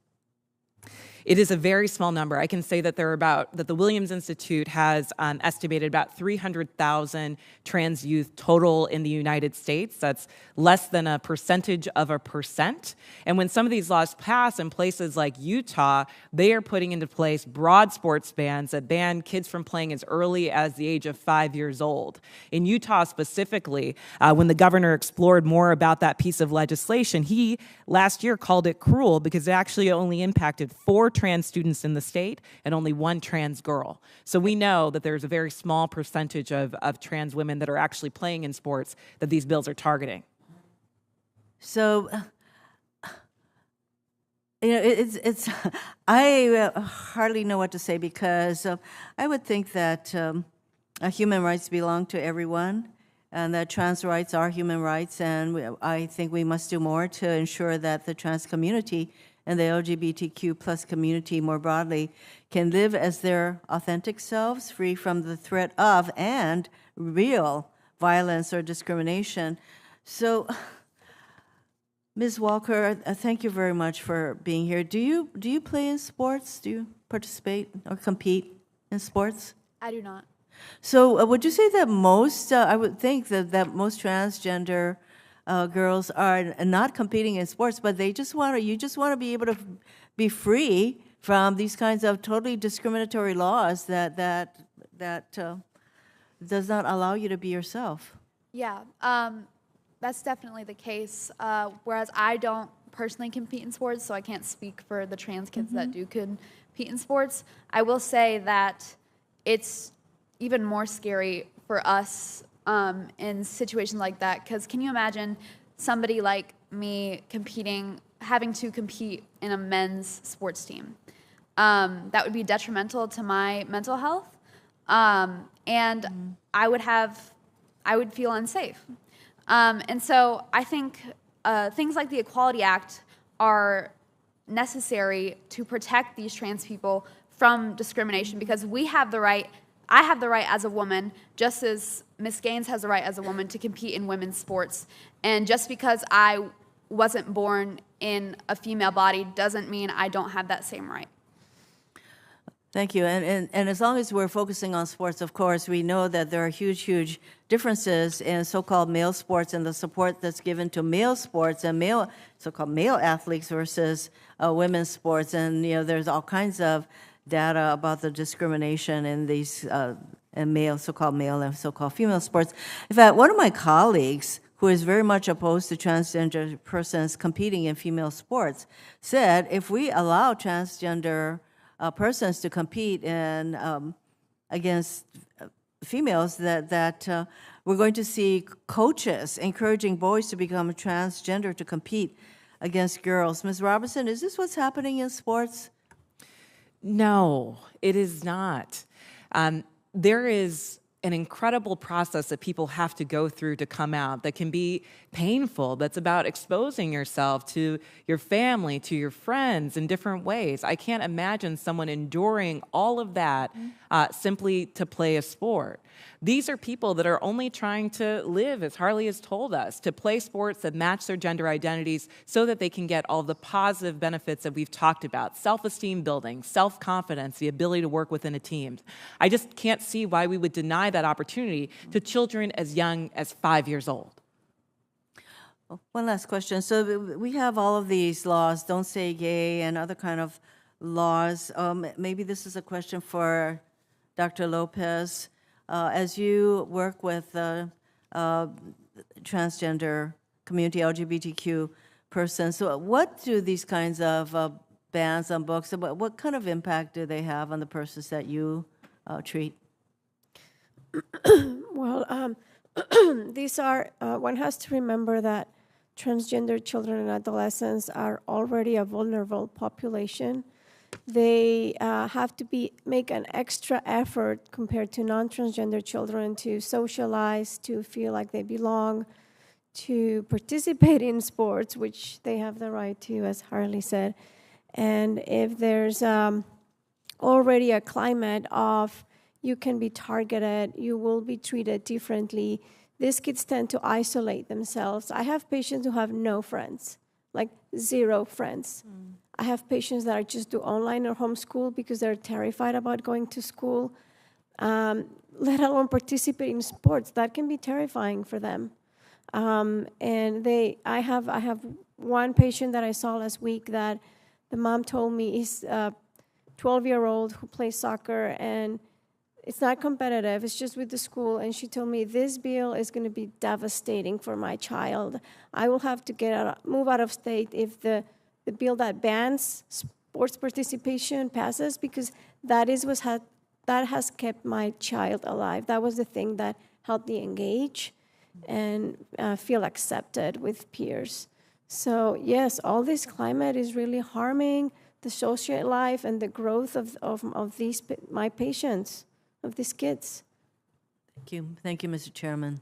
It is a very small number. I can say that that the Williams Institute has estimated about 300,000 trans youth total in the United States. That's less than a percentage of a percent. And when some of these laws pass in places like Utah, they are putting into place broad sports bans that ban kids from playing as early as the age of 5 years old. In Utah specifically, when the governor explored more about that piece of legislation, he last year called it cruel because it actually only impacted 4 trans students in the state and only 1 trans girl. So we know that there's a very small percentage of trans women that are actually playing in sports that these bills are targeting. So, it's I hardly know what to say because I would think that human rights belong to everyone, and that trans rights are human rights, and I think we must do more to ensure that the trans community and the LGBTQ plus community more broadly can live as their authentic selves, free from the threat of and real violence or discrimination. So, Ms. Walker, thank you very much for being here. Do you play in sports? Do you participate or compete in sports? I do not. So would you say that most, I would think that most transgender girls are not competing in sports, but you just want to be able to be free from these kinds of totally discriminatory laws that does not allow you to be yourself. Yeah, that's definitely the case. Whereas I don't personally compete in sports, so I can't speak for the trans kids that do compete in sports. I will say that it's even more scary for us in situations like that, because can you imagine somebody like me having to compete in a men's sports team? That would be detrimental to my mental health, and I would feel unsafe. And so I think things like the Equality Act are necessary to protect these trans people from discrimination, because we have the right, I have the right as a woman, just as Ms. Gaines has the right as a woman to compete in women's sports. And just because I wasn't born in a female body doesn't mean I don't have that same right. Thank you. And as long as we're focusing on sports, of course, we know that there are huge differences in so-called male sports and the support that's given to male sports and so-called male athletes versus women's sports. And there's all kinds of data about the discrimination in these so-called male and so-called female sports. In fact, one of my colleagues, who is very much opposed to transgender persons competing in female sports, said if we allow transgender persons to compete in against females, that we're going to see coaches encouraging boys to become transgender to compete against girls. Ms. Robinson, is this what's happening in sports? No, it is not. There is an incredible process that people have to go through to come out that can be painful, that's about exposing yourself to your family, to your friends in different ways. I can't imagine someone enduring all of that simply to play a sport. These are people that are only trying to live, as Harley has told us, to play sports that match their gender identities so that they can get all the positive benefits that we've talked about: self-esteem building, self-confidence, the ability to work within a team. I just can't see why we would deny that opportunity to children as young as 5 years old. One last question. So we have all of these laws, Don't Say Gay and other kind of laws. Maybe this is a question for Dr. Lopez. As you work with the transgender community, LGBTQ persons, so what do these kinds of bans on books, what kind of impact do they have on the persons that you treat? Well, these are, one has to remember that transgender children and adolescents are already a vulnerable population. They have to make an extra effort compared to non-transgender children to socialize, to feel like they belong, to participate in sports, which they have the right to, as Harley said. And if there's already a climate of you can be targeted, you will be treated differently, these kids tend to isolate themselves. I have patients who have no friends, like 0 friends. I have patients that I just do online or homeschool because they're terrified about going to school, let alone participate in sports. That can be terrifying for them. I have one patient that I saw last week that the mom told me is a 12-year-old who plays soccer, and it's not competitive, it's just with the school. And she told me, this bill is going to be devastating for my child. I will have to move out of state if the bill that bans sports participation passes, because that has kept my child alive. That was the thing that helped me engage and feel accepted with peers. So yes, all this climate is really harming the social life and the growth of my patients, of these kids. Thank you, Mr. Chairman.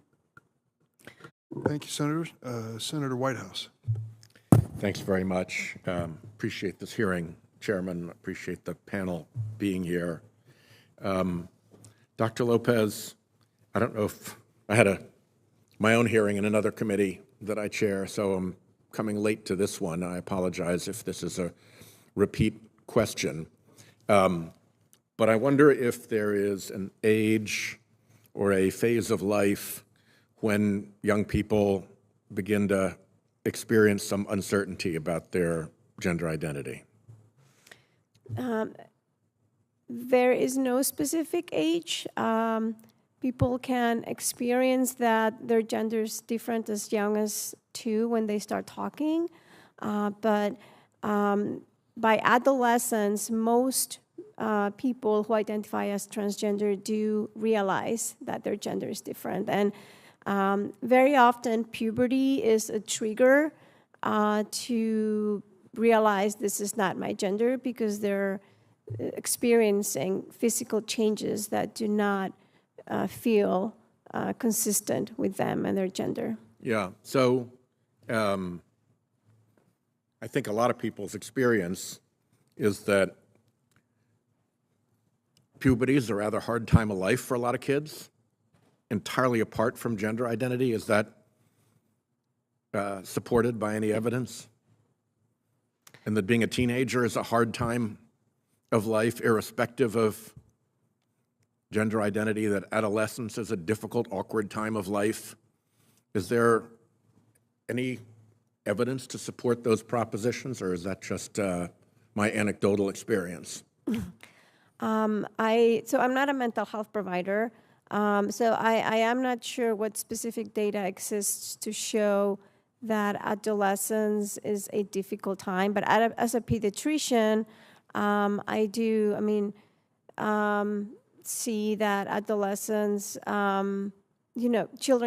Thank you, Senators. Senator Whitehouse. Thanks very much. Appreciate this hearing, Chairman. Appreciate the panel being here. Dr. Lopez, I don't know if I had my own hearing in another committee that I chair, so I'm coming late to this one. I apologize if this is a repeat question. But I wonder if there is an age or a phase of life when young people begin to experience some uncertainty about their gender identity. There is no specific age. People can experience that their gender is different as young as 2 when they start talking. But by adolescence, most people who identify as transgender do realize that their gender is different. And very often, puberty is a trigger to realize this is not my gender, because they're experiencing physical changes that do not feel consistent with them and their gender. Yeah, so I think a lot of people's experience is that puberty is a rather hard time of life for a lot of kids, entirely apart from gender identity. Is that supported by any evidence? And that being a teenager is a hard time of life, irrespective of gender identity, that adolescence is a difficult, awkward time of life. Is there any evidence to support those propositions, or is that just my anecdotal experience? So I'm not a mental health provider, so I am not sure what specific data exists to show that adolescence is a difficult time. But as a pediatrician, I do, see that adolescents, children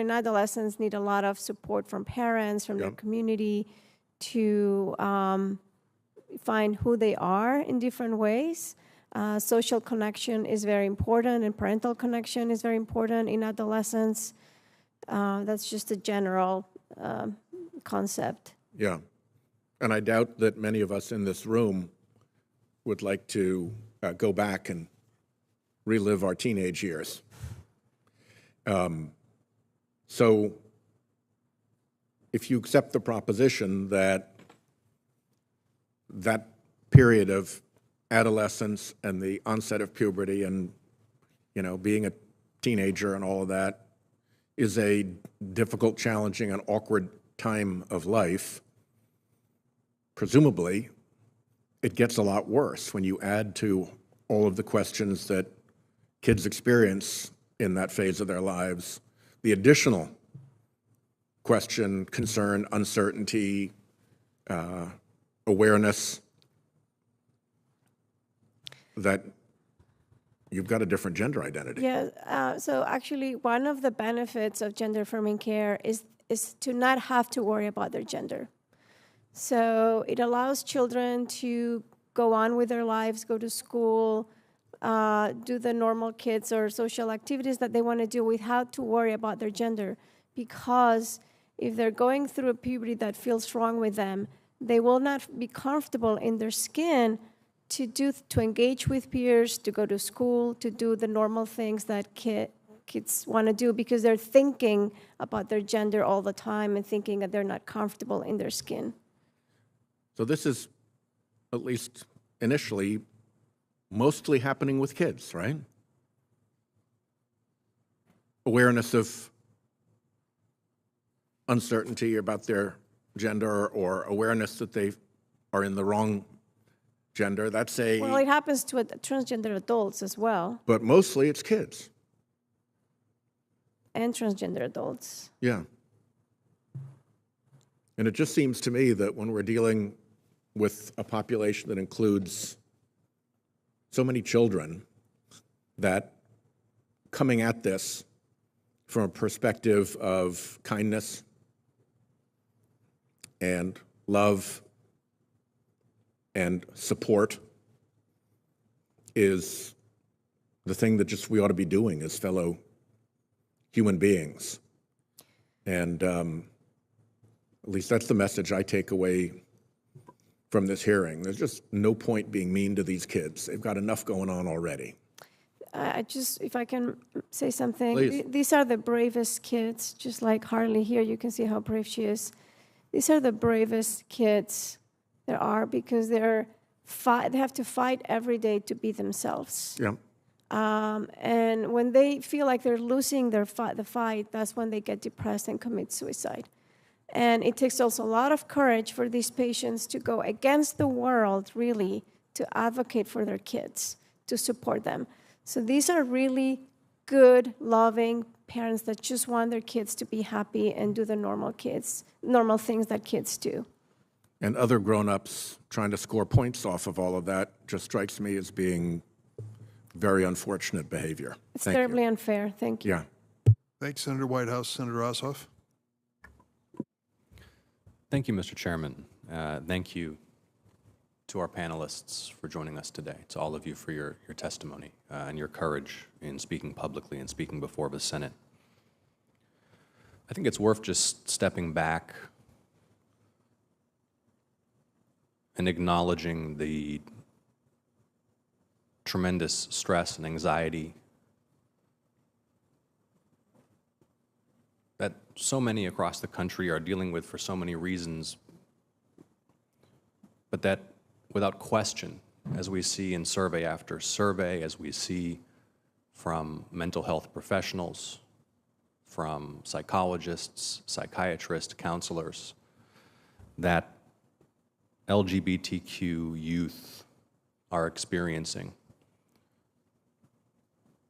and adolescents need a lot of support from parents, from their community, to find who they are in different ways. Social connection is very important, and parental connection is very important in adolescence. That's just a general concept. Yeah, and I doubt that many of us in this room would like to go back and relive our teenage years. So if you accept the proposition that that period of adolescence and the onset of puberty and, being a teenager and all of that is a difficult, challenging, and awkward time of life, presumably it gets a lot worse when you add to all of the questions that kids experience in that phase of their lives, the additional question, concern, uncertainty, awareness that you've got a different gender identity. Yeah, so actually one of the benefits of gender-affirming care is to not have to worry about their gender. So it allows children to go on with their lives, go to school, do the normal kids or social activities that they want to do without to worry about their gender. Because if they're going through a puberty that feels wrong with them, they will not be comfortable in their skin to engage with peers, to go to school, to do the normal things that kids want to do, because they're thinking about their gender all the time and thinking that they're not comfortable in their skin. So this is at least initially, mostly happening with kids, right? Awareness of uncertainty about their gender or awareness that they are in the wrong gender. That's a... Well, it happens to transgender adults as well, But mostly it's kids. and transgender adults. Yeah. And it just seems to me that when we're dealing with a population that includes so many children, that coming at this from a perspective of kindness and love and support is the thing that just we ought to be doing as fellow human beings. And at least that's the message I take away from this hearing. There's just no point being mean to these kids. They've got enough going on already. If I can say something. Please. These are the bravest kids, just like Harley here. You can see how brave she is. These are the bravest kids there are because they have to fight every day to be themselves. Yeah. And when they feel like they're losing the fight, that's when they get depressed and commit suicide. And it takes also a lot of courage for these patients to go against the world, really, to advocate for their kids, to support them. So these are really good, loving parents that just want their kids to be happy and do the normal things that kids do. And other grown-ups trying to score points off of all of that just strikes me as being very unfortunate behavior. It's Thank terribly you. unfair. Thank you. Yeah. Thanks, Senator Whitehouse. Senator Ossoff? Thank you, Mr. Chairman. Thank you to our panelists for joining us today, to all of you for your testimony and your courage in speaking publicly and speaking before the Senate. I think it's worth just stepping back and acknowledging the tremendous stress and anxiety that so many across the country are dealing with for so many reasons, but that without question, as we see in survey after survey, as we see from mental health professionals, from psychologists, psychiatrists, counselors, that LGBTQ youth are experiencing,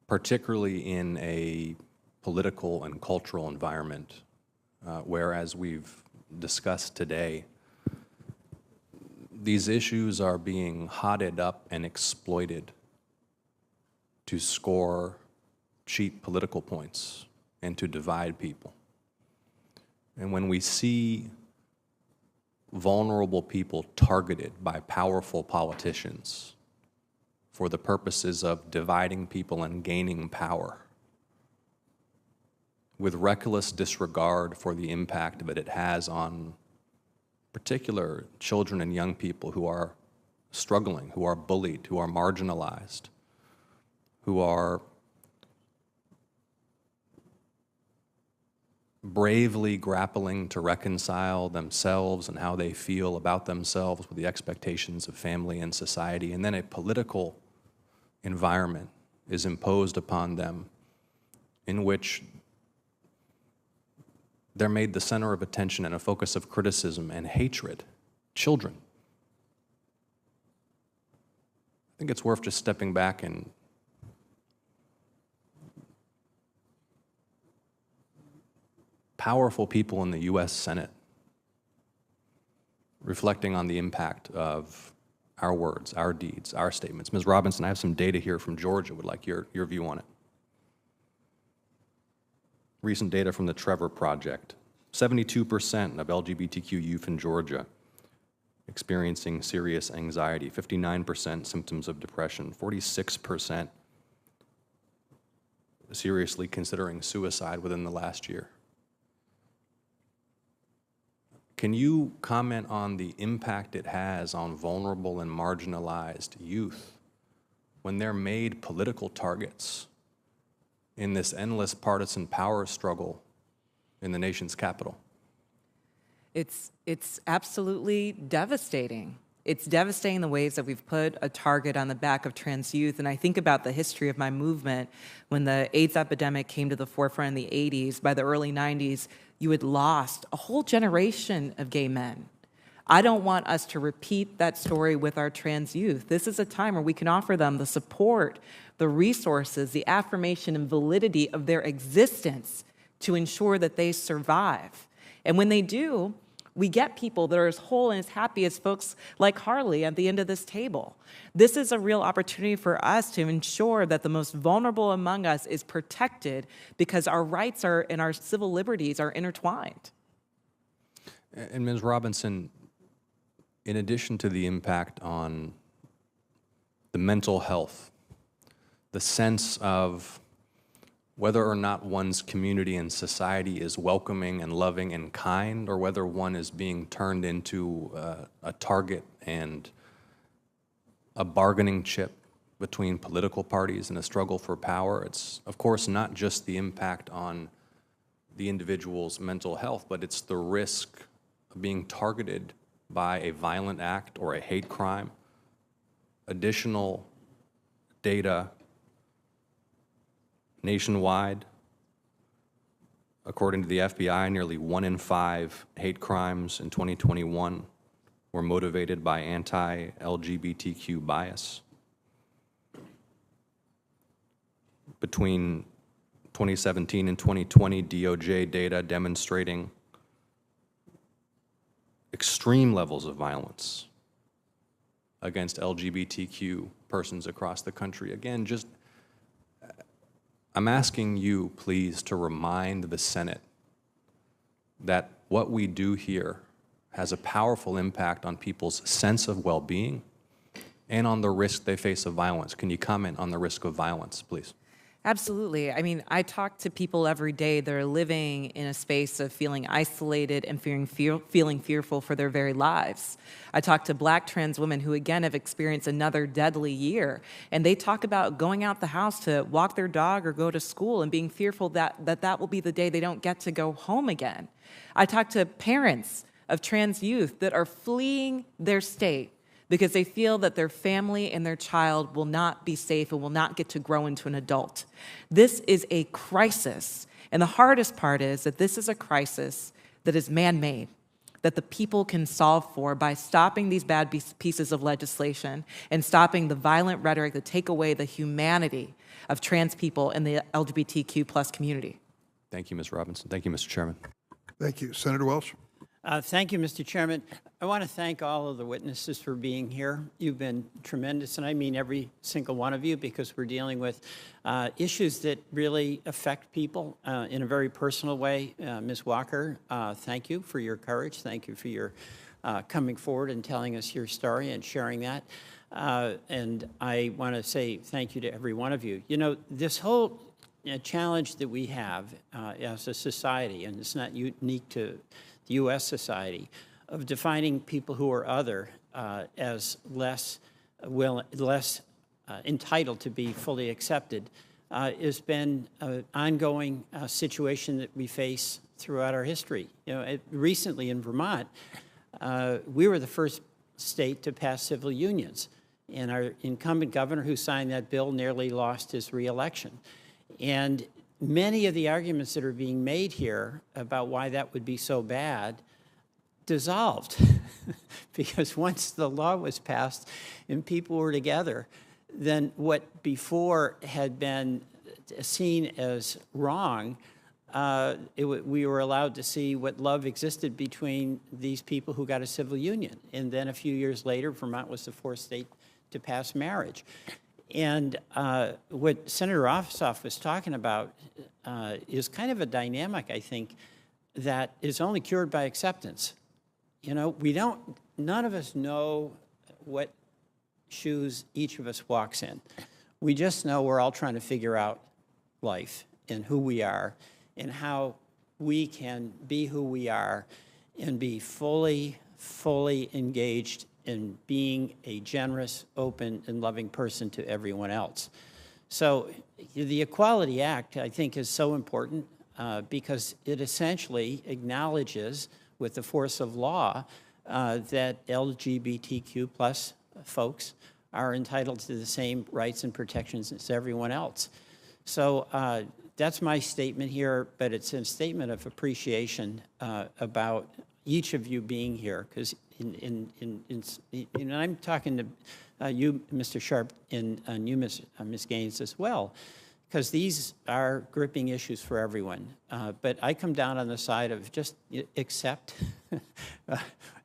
particularly in a political and cultural environment, where, as we've discussed today, these issues are being hotted up and exploited to score cheap political points and to divide people. And when we see vulnerable people targeted by powerful politicians for the purposes of dividing people and gaining power, with reckless disregard for the impact that it has on particular children and young people who are struggling, who are bullied, who are marginalized, who are bravely grappling to reconcile themselves and how they feel about themselves with the expectations of family and society, and then a political environment is imposed upon them in which they're made the center of attention and a focus of criticism and hatred. Children. I think it's worth just stepping back and powerful people in the U.S. Senate reflecting on the impact of our words, our deeds, our statements. Ms. Robinson, I have some data here from Georgia. Would like your view on it. Recent data from the Trevor Project. 72% of LGBTQ youth in Georgia experiencing serious anxiety, 59% symptoms of depression, 46% seriously considering suicide within the last year. Can you comment on the impact it has on vulnerable and marginalized youth when they're made political targets in this endless partisan power struggle in the nation's capital? It's absolutely devastating. It's devastating the ways that we've put a target on the back of trans youth. And I think about the history of my movement when the AIDS epidemic came to the forefront in the 80s. By the early 90s, you had lost a whole generation of gay men. I don't want us to repeat that story with our trans youth. This is a time where we can offer them the support, the resources, the affirmation and validity of their existence to ensure that they survive. And when they do, we get people that are as whole and as happy as folks like Harley at the end of this table. This is a real opportunity for us to ensure that the most vulnerable among us is protected because our rights and our civil liberties are intertwined. And Ms. Robinson, in addition to the impact on the mental health, the sense of whether or not one's community and society is welcoming and loving and kind, or whether one is being turned into a target and a bargaining chip between political parties in a struggle for power. It's, of course, not just the impact on the individual's mental health, but it's the risk of being targeted by a violent act or a hate crime. Additional data nationwide, according to the FBI, nearly 1 in 5 hate crimes in 2021 were motivated by anti-LGBTQ bias. Between 2017 and 2020, DOJ data demonstrating extreme levels of violence against LGBTQ persons across the country. Again, I'm asking you, please, to remind the Senate that what we do here has a powerful impact on people's sense of well-being and on the risk they face of violence. Can you comment on the risk of violence, please? Absolutely. I mean, I talk to people every day that are living in a space of feeling isolated and feeling fearful for their very lives. I talk to Black trans women who, again, have experienced another deadly year, and they talk about going out the house to walk their dog or go to school and being fearful that will be the day they don't get to go home again. I talk to parents of trans youth that are fleeing their state because they feel that their family and their child will not be safe and will not get to grow into an adult. This is a crisis, and the hardest part is that this is a crisis that is man-made, that the people can solve for by stopping these bad pieces of legislation and stopping the violent rhetoric that take away the humanity of trans people in the LGBTQ plus community. Thank you, Ms. Robinson. Thank you, Mr. Chairman. Thank you. Senator Welch? Thank you, Mr. Chairman. I want to thank all of the witnesses for being here. You've been tremendous, and I mean every single one of you, because we're dealing with issues that really affect people in a very personal way. Ms. Walker, thank you for your courage. Thank you for your coming forward and telling us your story and sharing that. And I want to say thank you to every one of you. You know, this whole challenge that we have as a society, and it's not unique to the U.S. society, of defining people who are other as less entitled to be fully accepted, has been an ongoing situation that we face throughout our history. You know, recently in Vermont, we were the first state to pass civil unions, and our incumbent governor who signed that bill nearly lost his re-election. And many of the arguments that are being made here about why that would be so bad dissolved because once the law was passed and people were together, then what before had been seen as wrong, we were allowed to see what love existed between these people who got a civil union. And then a few years later, Vermont was the fourth state to pass marriage. And what Senator Ossoff was talking about is kind of a dynamic, I think, that is only cured by acceptance. You know, none of us know what shoes each of us walks in. We just know we're all trying to figure out life and who we are and how we can be who we are and be fully engaged in being a generous, open, and loving person to everyone else. So the Equality Act, I think, is so important because it essentially acknowledges, with the force of law, that LGBTQ plus folks are entitled to the same rights and protections as everyone else. So that's my statement here, but it's a statement of appreciation about each of you being here, because I'm talking to you, Mr. Sharp, and you, Ms. Gaines, as well, because these are gripping issues for everyone. But I come down on the side of just accept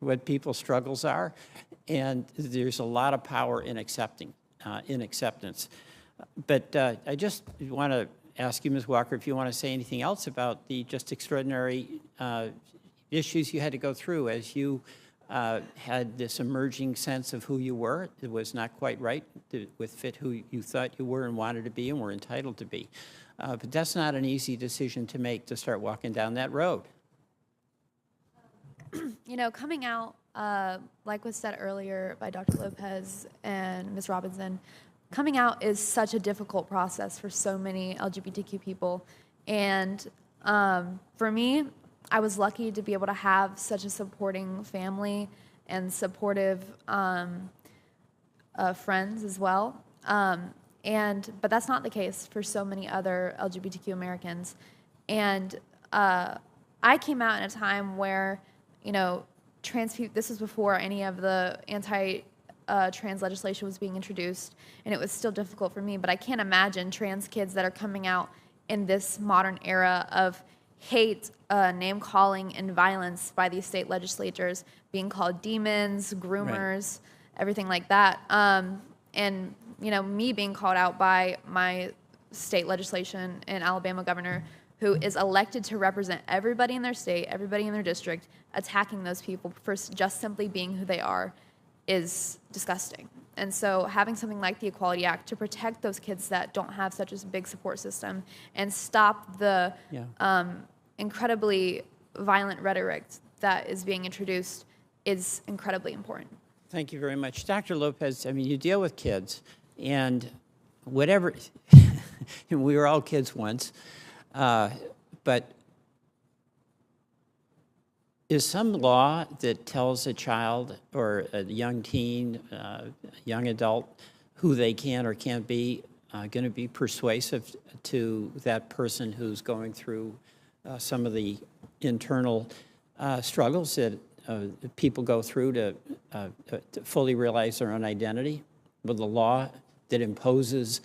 what people's struggles are, and there's a lot of power in acceptance. But I just want to ask you, Ms. Walker, if you want to say anything else about the just extraordinary issues you had to go through as you had this emerging sense of who you were. It was not quite right to fit who you thought you were and wanted to be and were entitled to be. But that's not an easy decision to make, to start walking down that road. You know, coming out, like was said earlier by Dr. Lopez and Ms. Robinson, coming out is such a difficult process for so many LGBTQ people. And for me, I was lucky to be able to have such a supporting family and supportive friends as well. But that's not the case for so many other LGBTQ Americans. And I came out in a time where, you know, this was before any of the anti-trans legislation was being introduced, and it was still difficult for me. But I can't imagine trans kids that are coming out in this modern era of hate, name-calling, and violence by these state legislatures, being called demons, groomers, everything like that. And, you know, me being called out by my state legislation and Alabama governor, who is elected to represent everybody in their state, everybody in their district, attacking those people for just simply being who they are is disgusting. And so having something like the Equality Act to protect those kids that don't have such a big support system and stop the incredibly violent rhetoric that is being introduced is incredibly important. Thank you very much. Dr. Lopez, I mean, you deal with kids, and whatever, we were all kids once, but is some law that tells a child or a young teen, young adult, who they can or can't be going to be persuasive to that person who's going through some of the internal struggles that people go through to fully realize their own identity? With the law that imposes,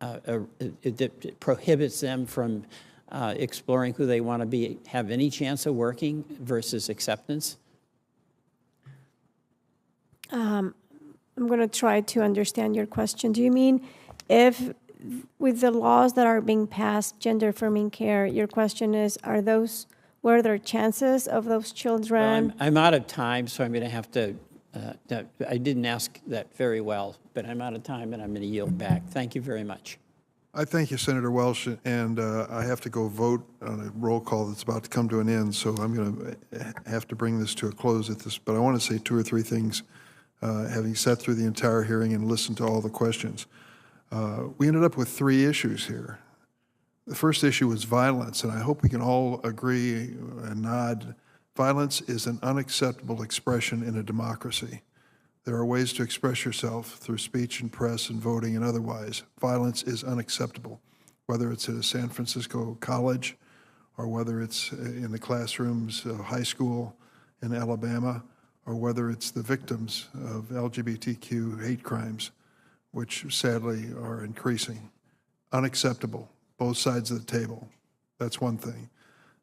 that prohibits them from exploring who they want to be, have any chance of working versus acceptance? I'm going to try to understand your question. Do you mean if with the laws that are being passed, gender-affirming care, your question is, what are their chances of those children? Well, I'm out of time, so I'm going to have to, I didn't ask that very well, but I'm out of time and I'm going to yield back. Thank you very much. I thank you, Senator Welsh, and I have to go vote on a roll call that's about to come to an end, so I'm going to have to bring this to a close at this. But I want to say 2 or 3 things, having sat through the entire hearing and listened to all the questions. We ended up with 3 issues here. The first issue was violence, and I hope we can all agree and nod. Violence is an unacceptable expression in a democracy. There are ways to express yourself through speech and press and voting and otherwise. Violence is unacceptable, whether it's at a San Francisco college or whether it's in the classrooms of high school in Alabama or whether it's the victims of LGBTQ hate crimes, which sadly are increasing. Unacceptable, both sides of the table. That's one thing.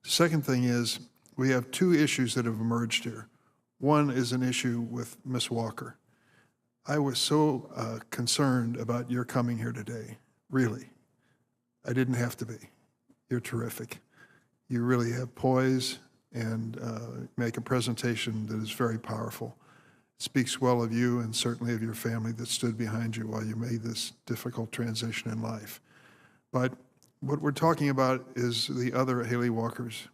The second thing is we have 2 issues that have emerged here. One is an issue with Ms. Walker. I was so concerned about your coming here today, really. I didn't have to be. You're terrific. You really have poise and make a presentation that is very powerful. It speaks well of you and certainly of your family that stood behind you while you made this difficult transition in life. But what we're talking about is the other Harley Walkers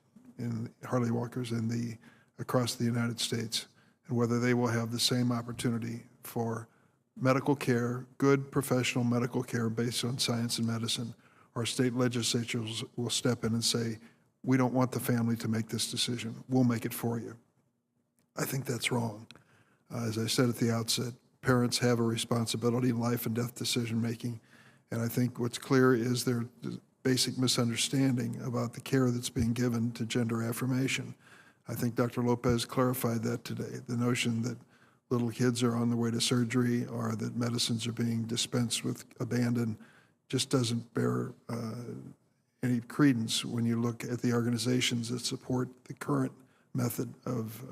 across the United States, and whether they will have the same opportunity for medical care, good professional medical care based on science and medicine. Our state legislatures will step in and say, we don't want the family to make this decision. We'll make it for you. I think that's wrong. As I said at the outset, parents have a responsibility in life and death decision-making, and I think what's clear is their basic misunderstanding about the care that's being given to gender affirmation. I think Dr. Lopez clarified that today, the notion that little kids are on their way to surgery or that medicines are being dispensed with abandon just doesn't bear any credence when you look at the organizations that support the current method of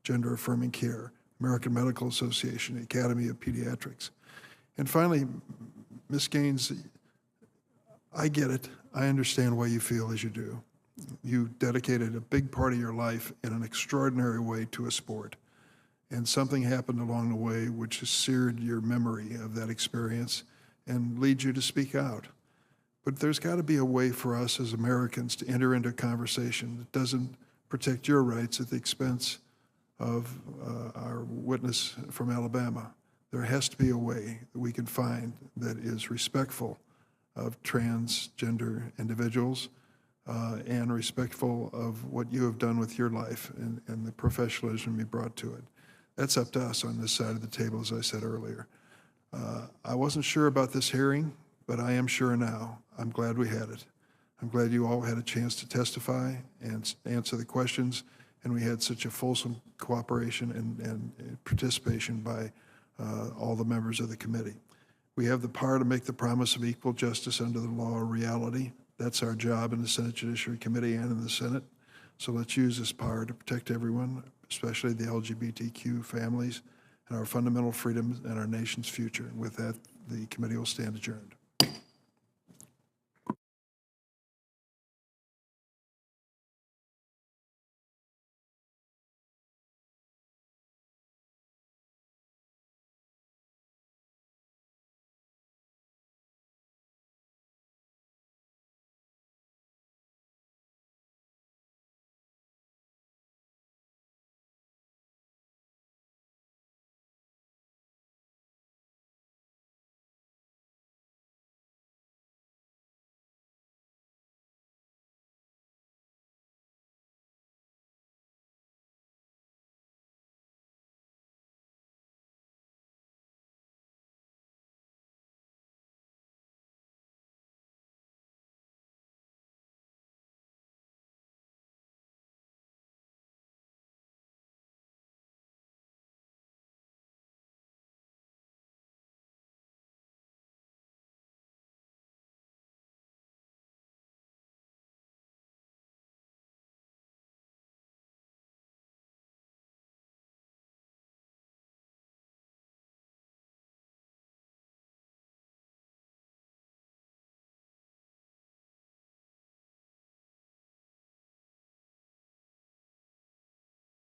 gender-affirming care, American Medical Association, Academy of Pediatrics. And finally, Ms. Gaines, I get it. I understand why you feel as you do. You dedicated a big part of your life in an extraordinary way to a sport. And something happened along the way which has seared your memory of that experience and leads you to speak out. But there's got to be a way for us as Americans to enter into a conversation that doesn't protect your rights at the expense of our witness from Alabama. There has to be a way that we can find that is respectful of transgender individuals and respectful of what you have done with your life and the professionalism you brought to it. That's up to us on this side of the table, as I said earlier. I wasn't sure about this hearing, but I am sure now. I'm glad we had it. I'm glad you all had a chance to testify and answer the questions, and we had such a fulsome cooperation and participation by all the members of the committee. We have the power to make the promise of equal justice under the law a reality. That's our job in the Senate Judiciary Committee and in the Senate. So let's use this power to protect everyone, especially the LGBTQ families, and our fundamental freedoms and our nation's future. And with that, the committee will stand adjourned.